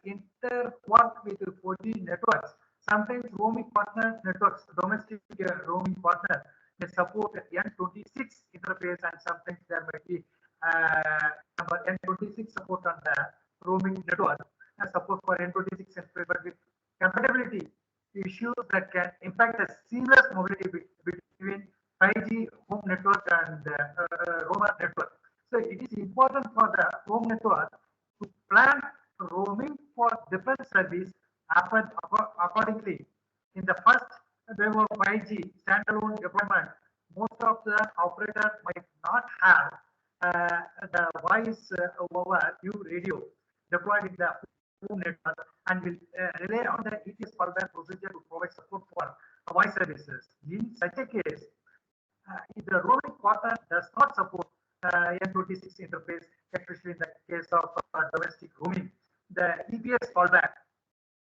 B: interwork with 4G networks. Sometimes roaming partner networks, domestic roaming partner, they support N26 interface, and sometimes there might be number N26 support on the roaming network and support for N26 interface, but with compatibility issues that can impact the seamless mobility between 5G home network and roamer network. So it is important for the home network to plan roaming for different service happen accordingly. In the first wave of 5G standalone deployment, most of the operators might not have the voice over U radio deployed in the home network and will rely on the ETS fallback procedure to provide support for voice services. In such a case, if the roaming partner does not support N26 interface, especially in the case of domestic roaming, the EPS fallback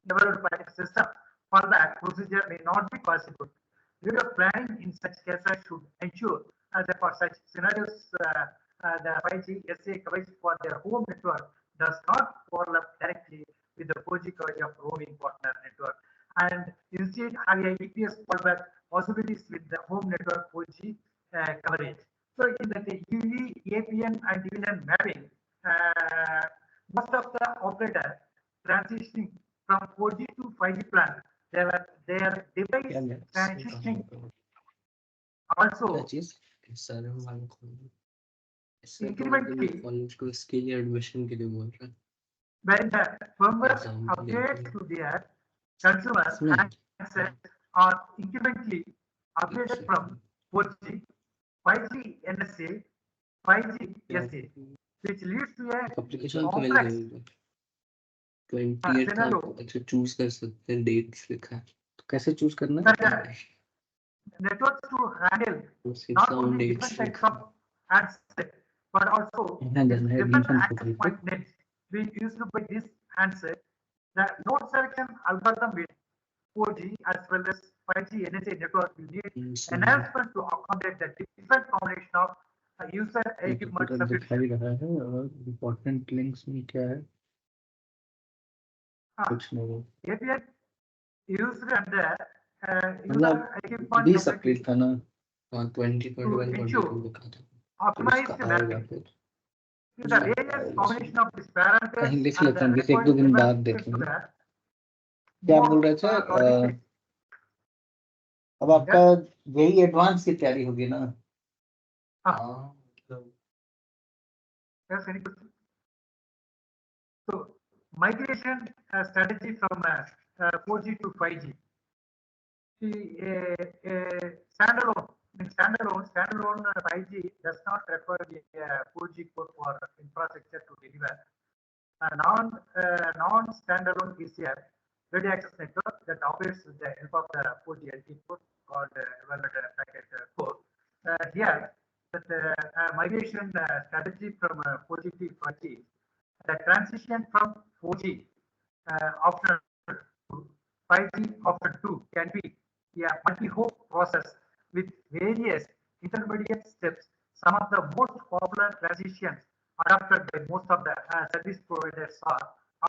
B: developed by the system fallback procedure may not be possible. Radio planning in such cases should ensure that for such scenarios, the 5G SA coverage for their home network does not overlap directly with the 4G coverage of roaming partner network, and instead have a EPS fallback possibilities with the home network 4G coverage. So in the UE, APN, and division mapping, most of the operators transitioning from 4G to 5G plan, their device transitioning also incrementally when the firmware updates to their consumers handsets are incrementally upgraded from 4G, 5G NSA, 5G SA, which leads to a complex scenario.
C: Choose कर सकते हैं dates लिखा है तो कैसे choose करना है
B: networks to handle not only different types of handset but also different access point nets being used by this handset. The node selection algorithm with 4G as well as 5G NSA network will need enhancement to accommodate the different combination of user equipment subscription.
C: Important links में क्या है कुछ नहीं
B: API used and the user equipment
C: 20 अप्रैल था ना 2021 लिखा था
B: optimize the mapping. The various combination of these parameters
C: कहीं लिख लेते हैं एक दो दिन बाद देखेंगे क्या बोल रहे थे अब आपका यही एडवांस की तैयारी होगी ना
B: हाँ so migration strategy from 4G to 5G. The standalone In standalone 5G does not require the 4G core for infrastructure to deliver. Non-standalone is a radio access network that operates with the help of the 4G LTE core called evaluated packet core. Here, the migration strategy from 4G to 5G, the transition from 4G option to 5G option 2 can be a multi-hop process with various intermediate steps. Some of the most popular transitions adopted by most of the service providers are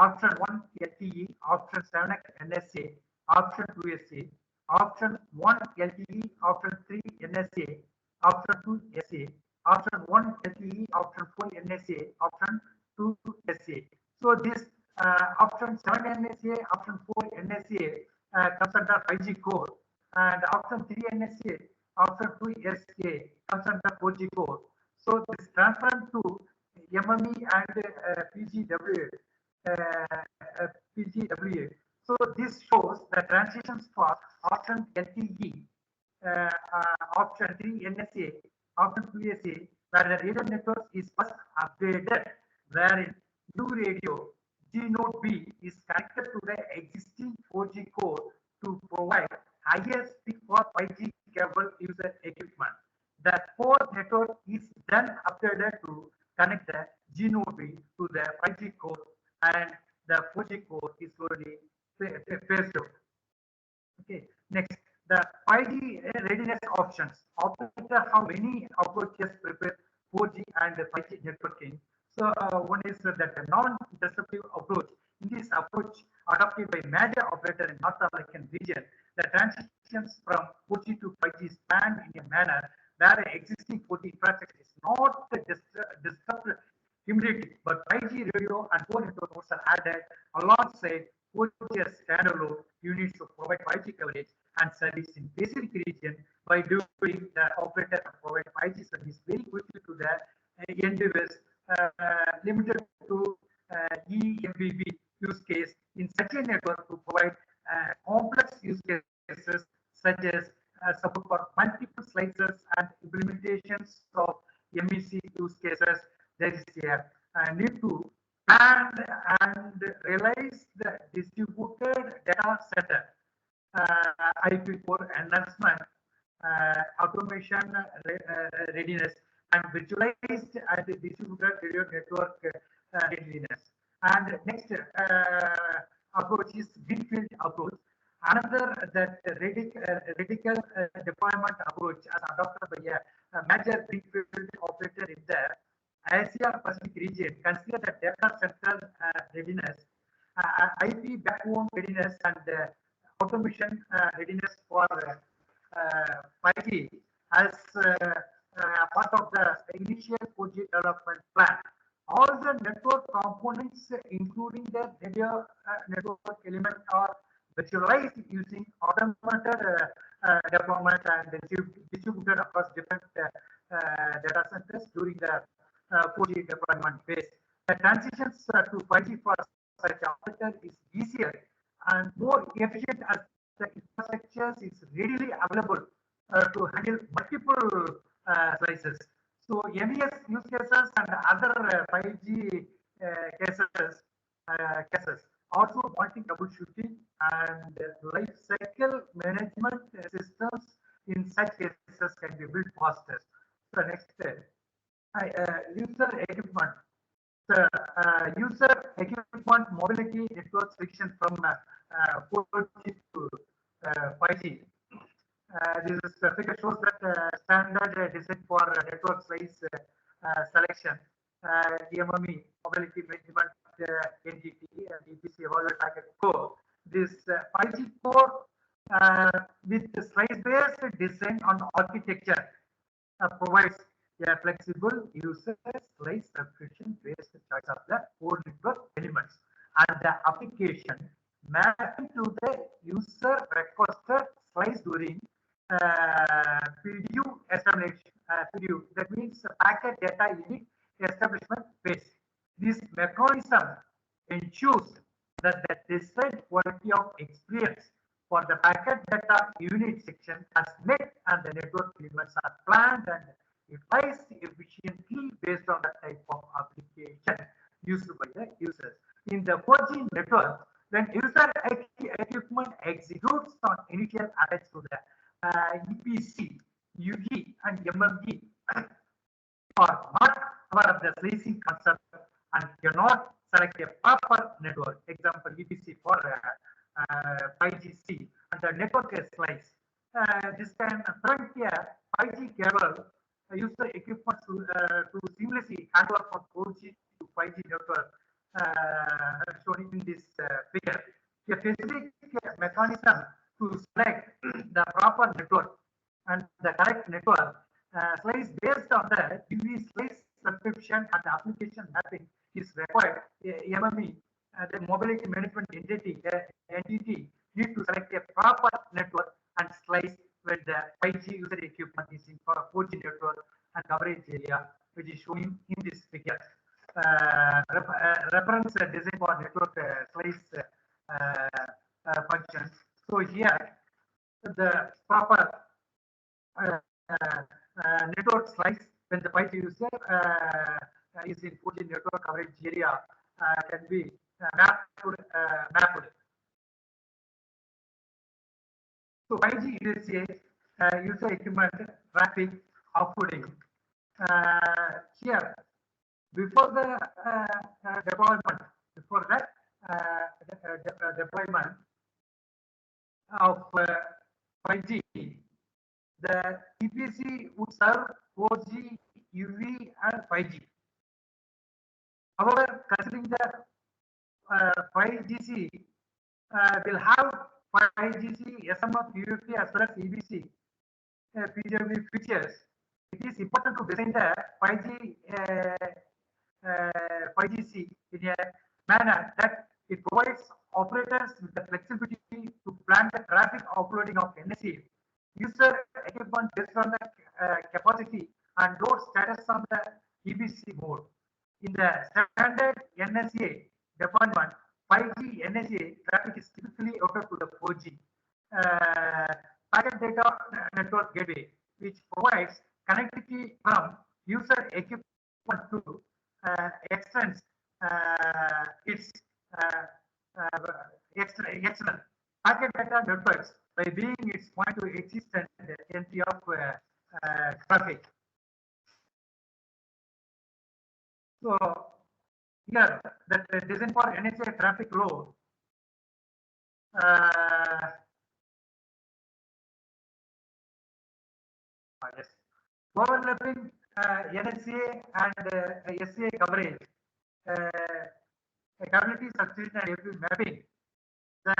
B: option 1 LTE, option 7 NSA, option 2 SA, option 1 LTE, option 3 NSA, option 2 SA, option 1 LTE, option 4 NSA, option 2 SA. So this option 7 NSA, option 4 NSA comes under 5G core, and option 3 NSA, option 2 SA comes under 4G core. So this transfer to MME and PGWA. So this shows the transitions for option LTE, option 3 NSA, option 2 SA, where the radio network is first upgraded, wherein new radio G-Node B is connected to the existing 4G core to provide higher speed for 5G cable user equipment. The core network is then upgraded to connect the G-Node B to the 5G core, and the 4G core is slowly phased out. Okay, next, the 5G readiness options. Operator have many approaches prepare 4G and 5G networking. So one is that the non-disruptive approach. In this approach, adopted by major operator in North American region, the transitions from 4G to 5G is planned in a manner where existing 4G infrastructure is not disrupted immediately, but 5G radio and 4 networks are added alongside 4G standalone units to provide 5G coverage and service in basic region. By doing the operator provide 5G service very quickly to the end device, limited to EMBB use case in such a network to provide complex use cases such as support for multiple slices and implementations of MEC use cases. There is a need to plan and realize the distributed data center IP4 enhancement, automation readiness, and virtualized and distributed radio network readiness. And next approach is greenfield approach. Another that radical deployment approach as adopted by a major greenfield operator in the Asia Pacific region. Consider the data center readiness, IP backbone readiness, and automation readiness for 5G as part of the initial 4G development plan. All the network components, including the radio network element, are virtualized using automated deployment and distributed across different data centers during the 4G deployment phase. The transitions to 5G for such operator is easier and more efficient as the infrastructure is readily available to handle multiple slices. So MES use cases and other 5G cases, also multi-troubleshooting and life cycle management systems in such cases can be built faster. So next, user equipment. The user equipment mobility network section from 4G to 5G. This is figure shows that standard design for network size selection, MME, mobility management, NGT, and EPC evaluate packet core. This 5G core with the slice-based design on architecture provides a flexible user slice subscription based choice of the core network elements, and the application mapping to the user requested slice during PDU establishment. PDU, that means packet data unit establishment phase. This mechanism ensures that the desired quality of experience for the packet data unit section has met and the network elements planned and utilized efficiently based on the type of application used by the users. In the 4G network, when user equipment executes on initial attached to the EPC, UG, and MMG are not aware of the slicing concept and cannot select a proper network. Example, EPC for 5GC and the network is slice. This can prevent a 5G cable user equipment to seamlessly handle from 4G to 5G network shown in this figure. A specific mechanism to select the proper network and the correct network slice based on the UV slice subscription and application mapping is required. MME, the mobility management entity need to select a proper network and slice when the 5G user equipment is in for 4G network and coverage area, which is shown in this figure. Reference design for network slice functions. So here, the proper network slice when the 5G user is in 4G network coverage area can be mapped. So 5G is a user equipment traffic offloading. Here, before the deployment of 5G, the EPC would serve 4G, UV, and 5G. However, considering the 5GC will have 5GC, SMF, UFP, as well as EBC PWD features, it is important to design the 5GC in a manner that it provides operators with the flexibility to plan the traffic offloading of NSA user equipment based on the capacity and load status on the EBC mode. In the standard NSA deployment, 5G NSA traffic is typically routed to the 4G packet data network gateway, which provides connectivity from user equipment to extends its external packet data networks by being its point to existent entry of traffic. So here, the design for NSA traffic load yes, overlapping NSA and SA coverage, capability substitution and mapping. The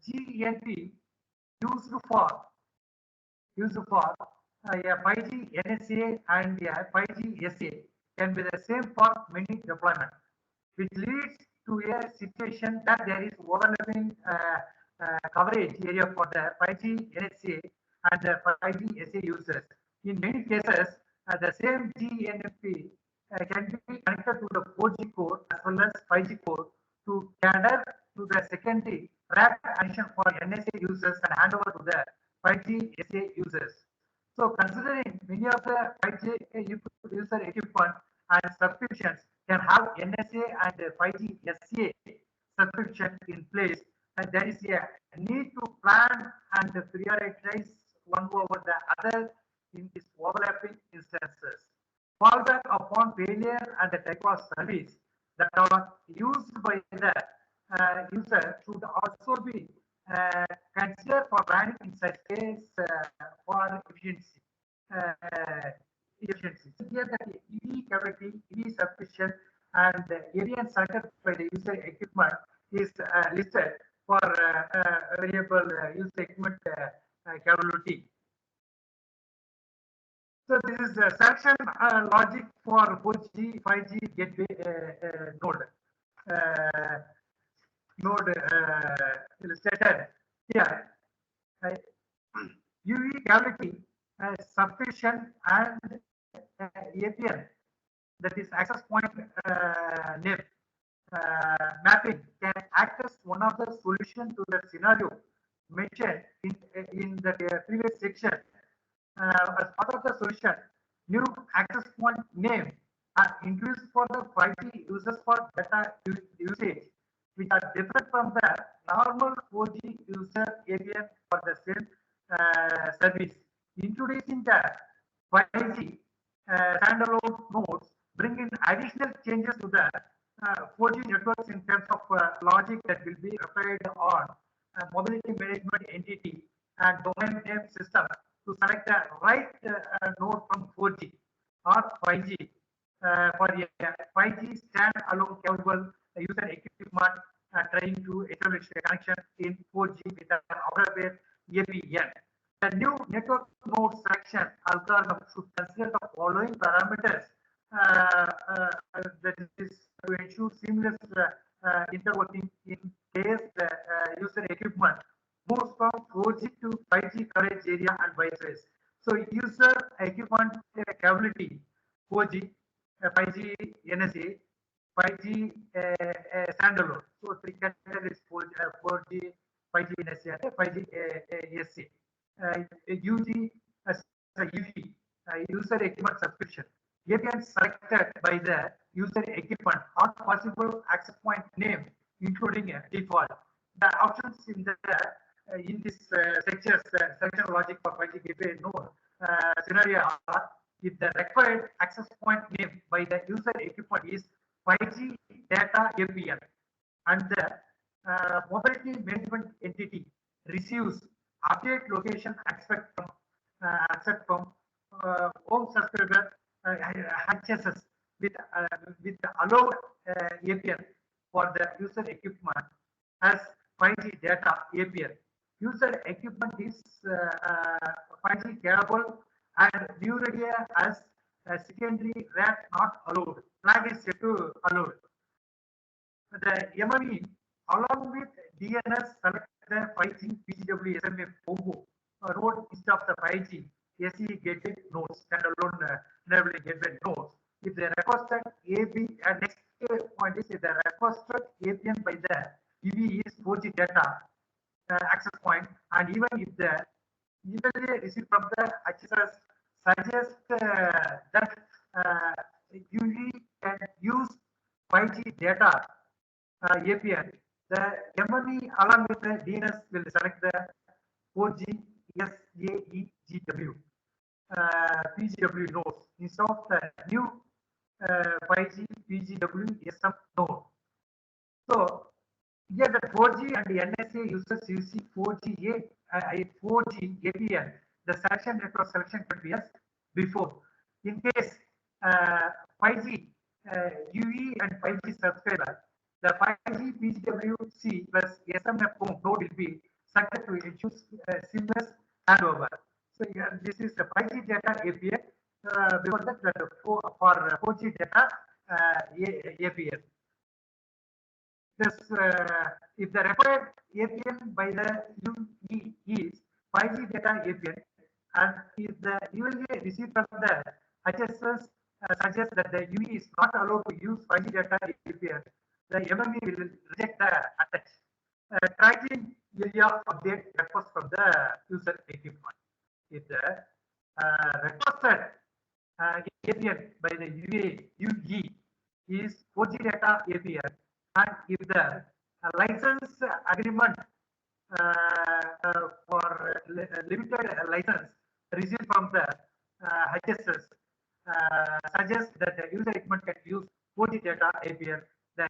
B: GNP used for a 5G NSA and a 5G SA can be the same for many deployments, which leads to a situation that there is overlapping coverage area for the 5G NSA and the 5G SA users. In many cases, the same GNP can be connected to the 4G core as well as 5G core to cater to the secondary rack addition for NSA users and hand over to the 5G SA users. So considering many of the 5G user equipment and subscriptions can have NSA and 5G SA subscription in place, and there is a need to plan and prioritize one over the other in these overlapping instances. Fallback upon failure and the type of service that are used by the user should also be considered for running in such case for efficiency. So here the EV capacity, EV sufficient, and the area selected by the user equipment is listed for variable user equipment capability. So this is the selection logic for 4G, 5G gateway node illustrated here. UV cavity sufficient and APN, that is access point name mapping, can act as one of the solution to the scenario mentioned in the previous section. As part of the solution, new access point name are introduced for the 5G users for data usage, which are different from the normal 4G user APN for the same service. Introducing the 5G standalone nodes bring in additional changes to the 4G networks in terms of logic that will be applied on mobility management entity and domain name system to select the right node from 4G or 5G for a 5G standalone capable user equipment trying to establish a connection in 4G with an appropriate APN. The new network node selection algorithm should consider the following parameters that is to ensure seamless interworking in case the user equipment moves from 4G to 5G coverage area and vice versa. So user equipment capability 4G, 5G NSA, 5G standalone. So three categories 4G, 5G NSA, and 5G SA. UG as a UG, user equipment subscription. APN selected by the user equipment or possible access point name, including a default. The options in this section logic for 5G gateway node scenario are: if the required access point name by the user equipment is 5G data APN and the mobility management entity receives update location accept from home subscriber HSS with the allowed APN for the user equipment as 5G data APN. User equipment is 5G capable and viewed as a secondary RAT not allowed. Flag is set to allowed. The MME along with DNS select the 5G PGW SMA combo node instead of the 5G SE gateway nodes, standalone enabling gateway nodes. If the requested AB next point is if the requested APN by the EV is 4G data access point, and even if the email received from the HSS suggests that UV can use 5G data APN, the MME along with the DNS will select the 4G SAEGW PGW nodes instead of the new 5G PGW SM node. So here the 4G and the NSA users using 4G 4G APN, the selection network selection could be as before. In case 5G UE and 5G subscriber, the 5G PGWC plus SMF node will be selected to ensure seamless handover. So here, this is the 5G data APN. Before that, for 4G data APN. This, if the required APN by the UE is 5G data APN, and if the ULA received from the HSS suggests that the UE is not allowed to use 5G data APN, the MME will reject the attach. Tracking area update request from the user equipment. If the requested APN by the UE is 4G data APN, and if the license agreement for limited license received from the HSS suggests that the user equipment can use 4G data APN, the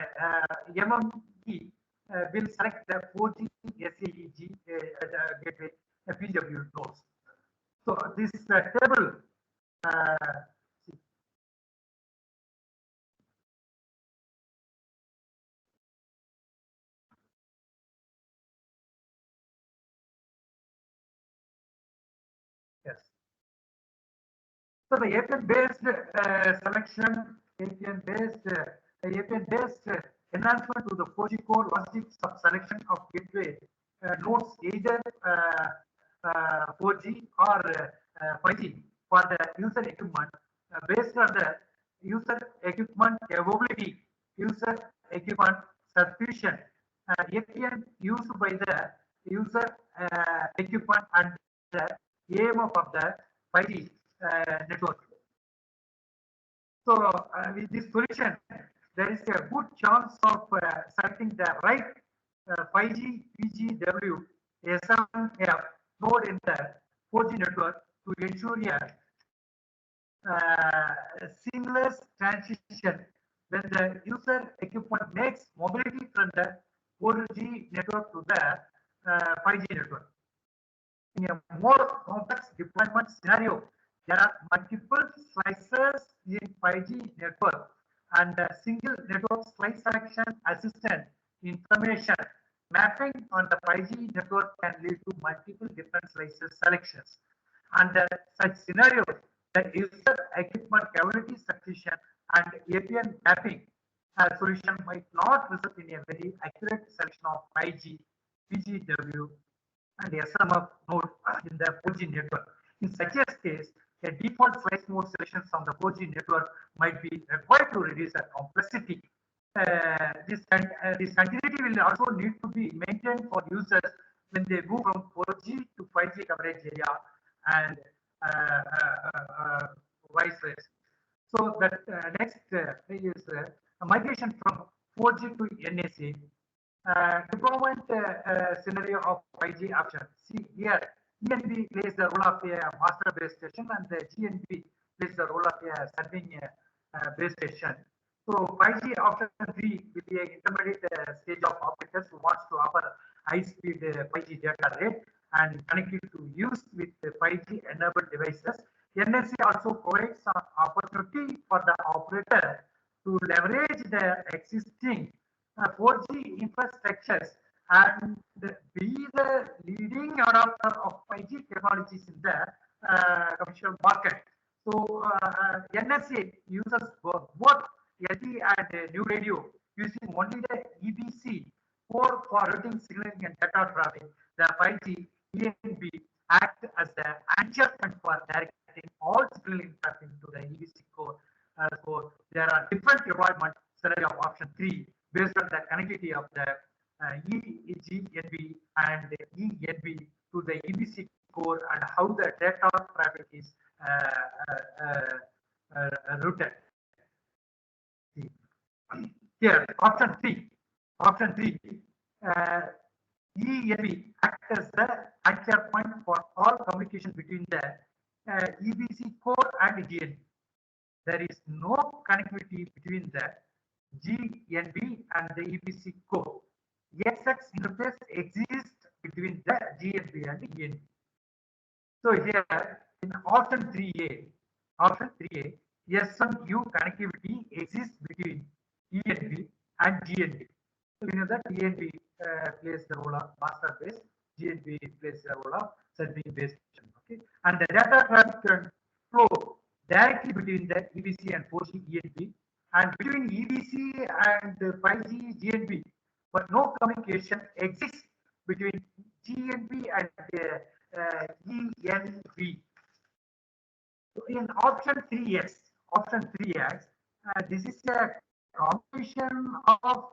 B: MME will select the 4G SAEG gateway PW nodes. So this table yes. So the APN-based selection, APN-based enhancement to the 4G core logic sub-selection of gateway nodes either 4G or 5G for the user equipment based on the user equipment capability, user equipment subscription, APN used by the user equipment and the aim of the 5G network. So with this solution, there is a good chance of selecting the right 5G, PGW, SM-F node in the 4G network to ensure a seamless transition when the user equipment makes mobility from the 4G network to the 5G network. In a more complex deployment scenario, there are multiple slices in 5G network, and a single network slice selection assistant information mapping on the 5G network can lead to multiple different slices selections. Under such scenarios, the user equipment capability sufficient and APN mapping solution might not result in a very accurate selection of 5G, PGW, and SMF node in the 4G network. In such a case, a default slice mode selection from the 4G network might be required to reduce the complexity. This continuity will also need to be maintained for users when they move from 4G to 5G coverage area and vice versa. So that next is a migration from 4G to NSA. Deployment scenario of 5G option. See here, ENB plays the role of a master base station, and the GNB plays the role of a serving base station. So 5G option 3 will be an intermediate stage of operators who wants to offer high-speed 5G data rate and connectivity to use with 5G enabled devices. NSA also provides an opportunity for the operator to leverage the existing 4G infrastructures and be the leading adopter of 5G technologies in the commercial market. So NSA uses both LTE and new radio using only the EBC for routing, signaling, and data traffic. The 5G ENB act as the anchor point for directing all signaling traffic to the EBC core. So there are different deployment scenario of option 3 based on the connectivity of the EGNB and the ENB to the EBC core and how the data traffic is routed. Here, option 3, ENB acts as the anchor point for all communication between the EBC core and GNB. There is no connectivity between the GNB and the EBC core. XX interface exists between the GNB and the ENB. So here in option 3A, SMU connectivity exists between ENB and GNB. So we know that ENB plays the role of master base, GNB plays the role of serving base station. Okay, and the data traffic can flow directly between the EBC and 4G ENB and between EBC and 5G GNB, but no communication exists between GNB and ENB. So in option 3X, this is a combination of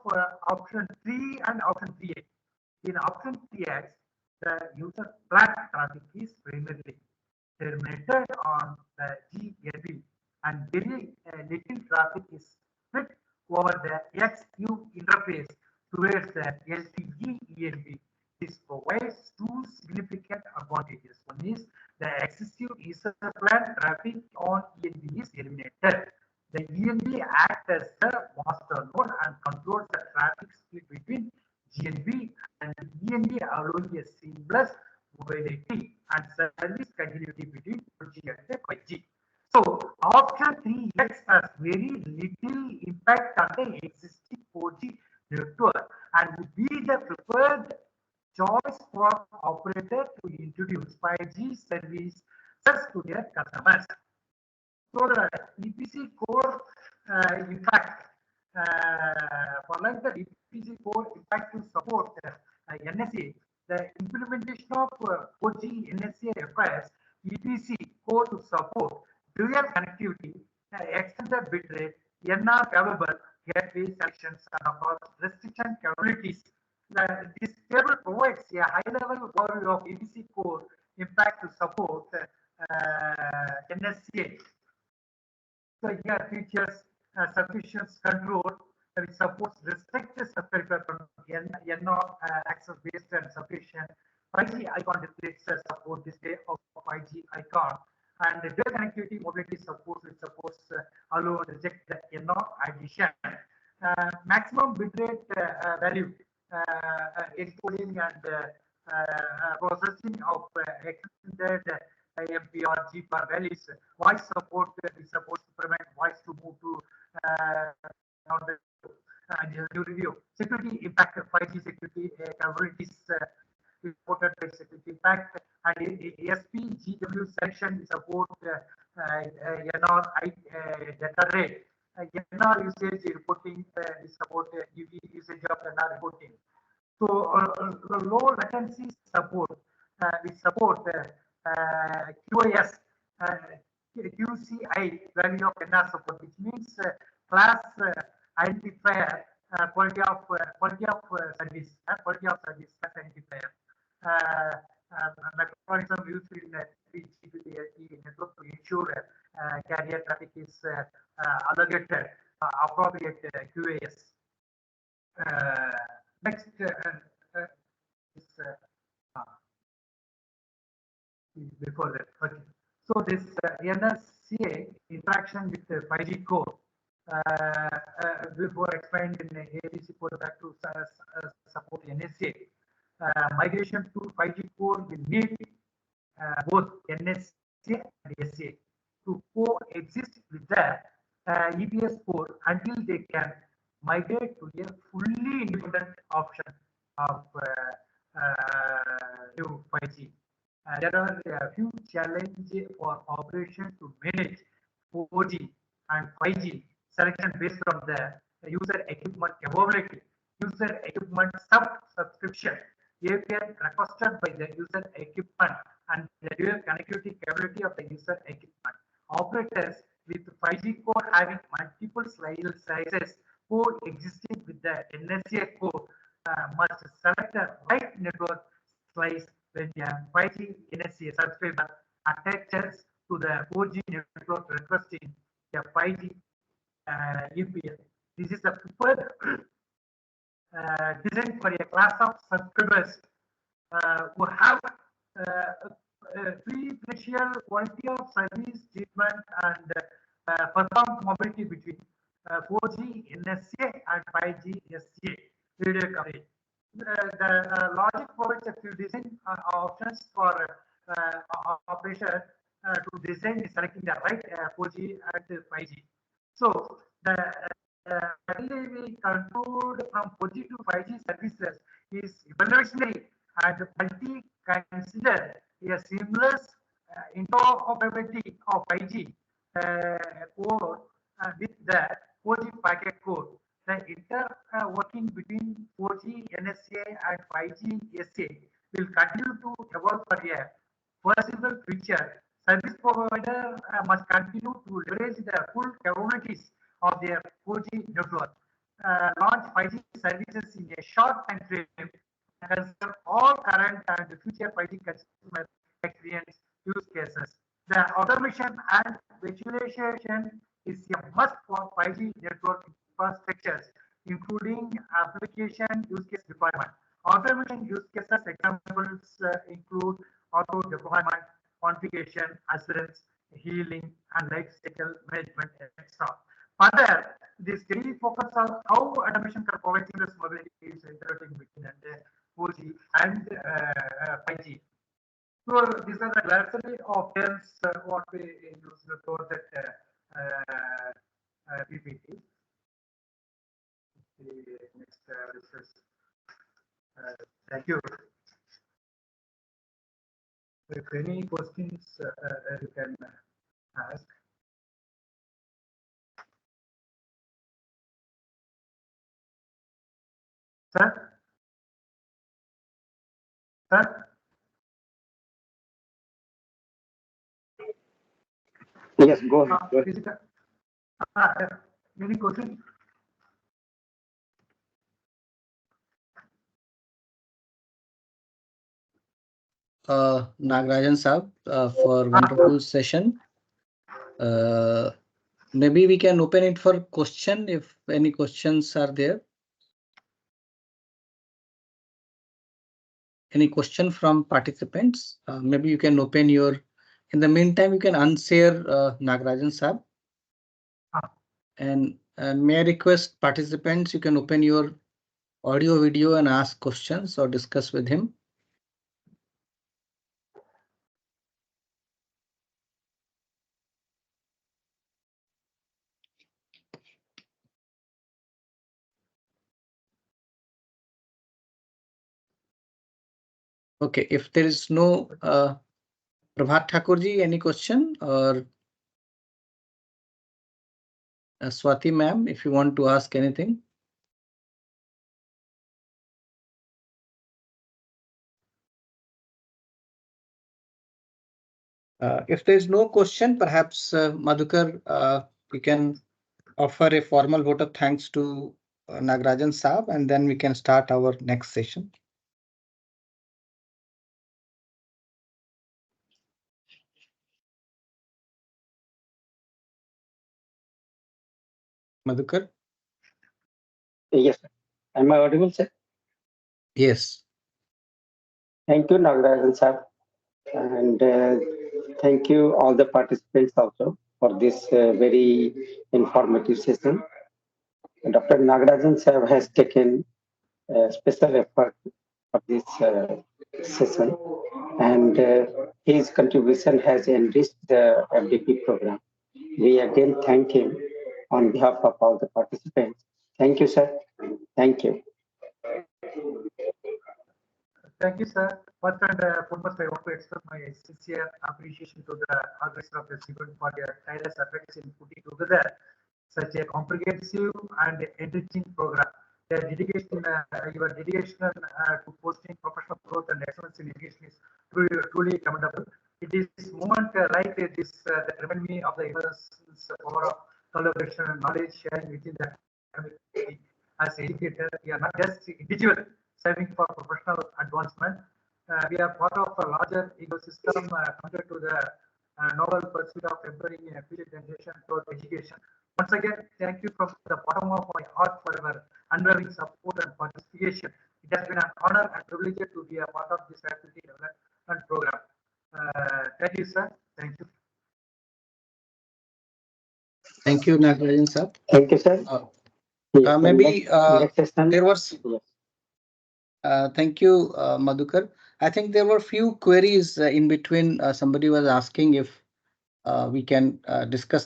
B: option 3 and option 3A. In option 3X, the user flat traffic is primarily terminated on the GNB and very little traffic is split over the XU interface towards the LTE ENB. This provides two significant advantages. One is the excessive user plan traffic on ENB is eliminated. The ENB acts as the master node and controls the traffic split between GNB and ENB, allowing a seamless mobility and service continuity between 4G and 5G. So option 3X has very little impact on the existing 4G network and would be the preferred choice for operator to introduce 5G services to their customers. So the EPC core impact, following the EPC core impact to support NSA, the implementation of 4G NSA requires EPC core to support dual connectivity, extended bitrate, NR capable gateway sections, and of course restriction capabilities. This table provides a high-level overview of EPC core impact to support NSA. So here features sufficient control which supports restricted subscriber from NR access based and sufficient 5G icon displays support display of 5G icon and the dual connectivity mobility supports which supports allow and reject the NR addition. Maximum bitrate value encoding and processing of extended AMP or GPR values. Voice support is supposed to prevent voice to move to new review. Security impact 5G security capabilities reported by security impact and SPGW section support NR data rate. NR usage reporting is support UV usage of NR reporting. So low latency support we support QoS QCI value of NR support, which means class identifier quality of service quality of service class identifier mechanism used in 3G network to ensure carrier traffic is allocated appropriate QoS. Next before that. Okay. So this NSCA interaction with the 5G core before explained in the ABC code back to support NSCA. Migration to 5G core will need both NSCA and SA to coexist with the EPS core until they can migrate to a fully independent option of new 5G. There are a few challenges for operation to manage 4G and 5G selection based on the user equipment capability, user equipment subscription, API requested by the user equipment, and the dual connectivity capability of the user equipment. Operators with 5G core having multiple sizes coexisting with the NSA core must select the right network slice when the 5G NSA subscriber attaches to the 4G network requesting the 5G UPS. This is the preferred design for a class of subscribers who have preferential quality of service treatment and perform mobility between 4G NSA and 5G SCA radio coverage. The logic provides a few design options for operator to design selecting the right 4G and 5G. So the we controlled from 4G to 5G services is evolutionary and multi-consider a seamless interoperability of 5G core with the 4G packet code. The interworking between 4G NSA and 5G SA will continue to evolve for a foreseeable future. Service provider must continue to leverage the full capabilities of their 4G network, launch 5G services in a short time frame, and consider all current and future 5G customer experience use cases. The automation and virtualization is a must for 5G network infrastructures, including application use case deployment. Automation use cases examples include auto deployment, configuration, assurance, healing, and life cycle management, etc. Further, this study focus on how automation can provide seamless mobility interacting between 4G and 5G. So these are the largely of terms what we use for that PPT. The next this is thank you. If any questions you can ask. Sir? Sir?
A: Yes, go ahead.
B: Any questions?
C: Nagarajan Saab for wonderful session. Maybe we can open it for question if any questions are there. Any question from participants? Maybe you can open your. In the meantime, you can unshare Nagarajan Sahab. And may I request participants, you can open your audio video and ask questions or discuss with him. Okay, if there is no Prabhat Thakurji, any question, or Swati ma'am, if you want to ask anything. If there is no question, perhaps Madhukar, you can offer a formal vote of thanks to Nagarajan Saab, and then we can start our next session. Madhukar?
A: Yes, sir. Am I audible, sir?
C: Yes.
A: Thank you, Nagarajan sir. And thank you all the participants also for this very informative session. Dr. Nagarajan sir has taken special effort for this session, and his contribution has enriched the FDP program. We again thank him on behalf of all the participants. Thank you, sir. Thank you.
B: Thank you, sir. First and foremost, I want to express my sincere appreciation to the organizer of this event for their tireless efforts in putting together such a comprehensive and enriching program. Your dedication to fostering professional growth and excellence in education is truly commendable. It is moment like this that remind me of the immense power of collaboration and knowledge sharing within the academic community. As educators, we are not just individual serving for professional advancement. We are part of a larger ecosystem committed to the novel pursuit of empowering a future generation through education. Once again, thank you from the bottom of my heart for your unwavering support and participation. It has been an honor and privilege to be a part of this faculty development program. Thank you, sir. Thank you.
C: Thank you, Nagarajan sir.
A: Thank you, sir.
C: Maybe
A: next session.
C: There was. Thank you, Madhukar. I think there were few queries in between. Somebody was asking if we can discuss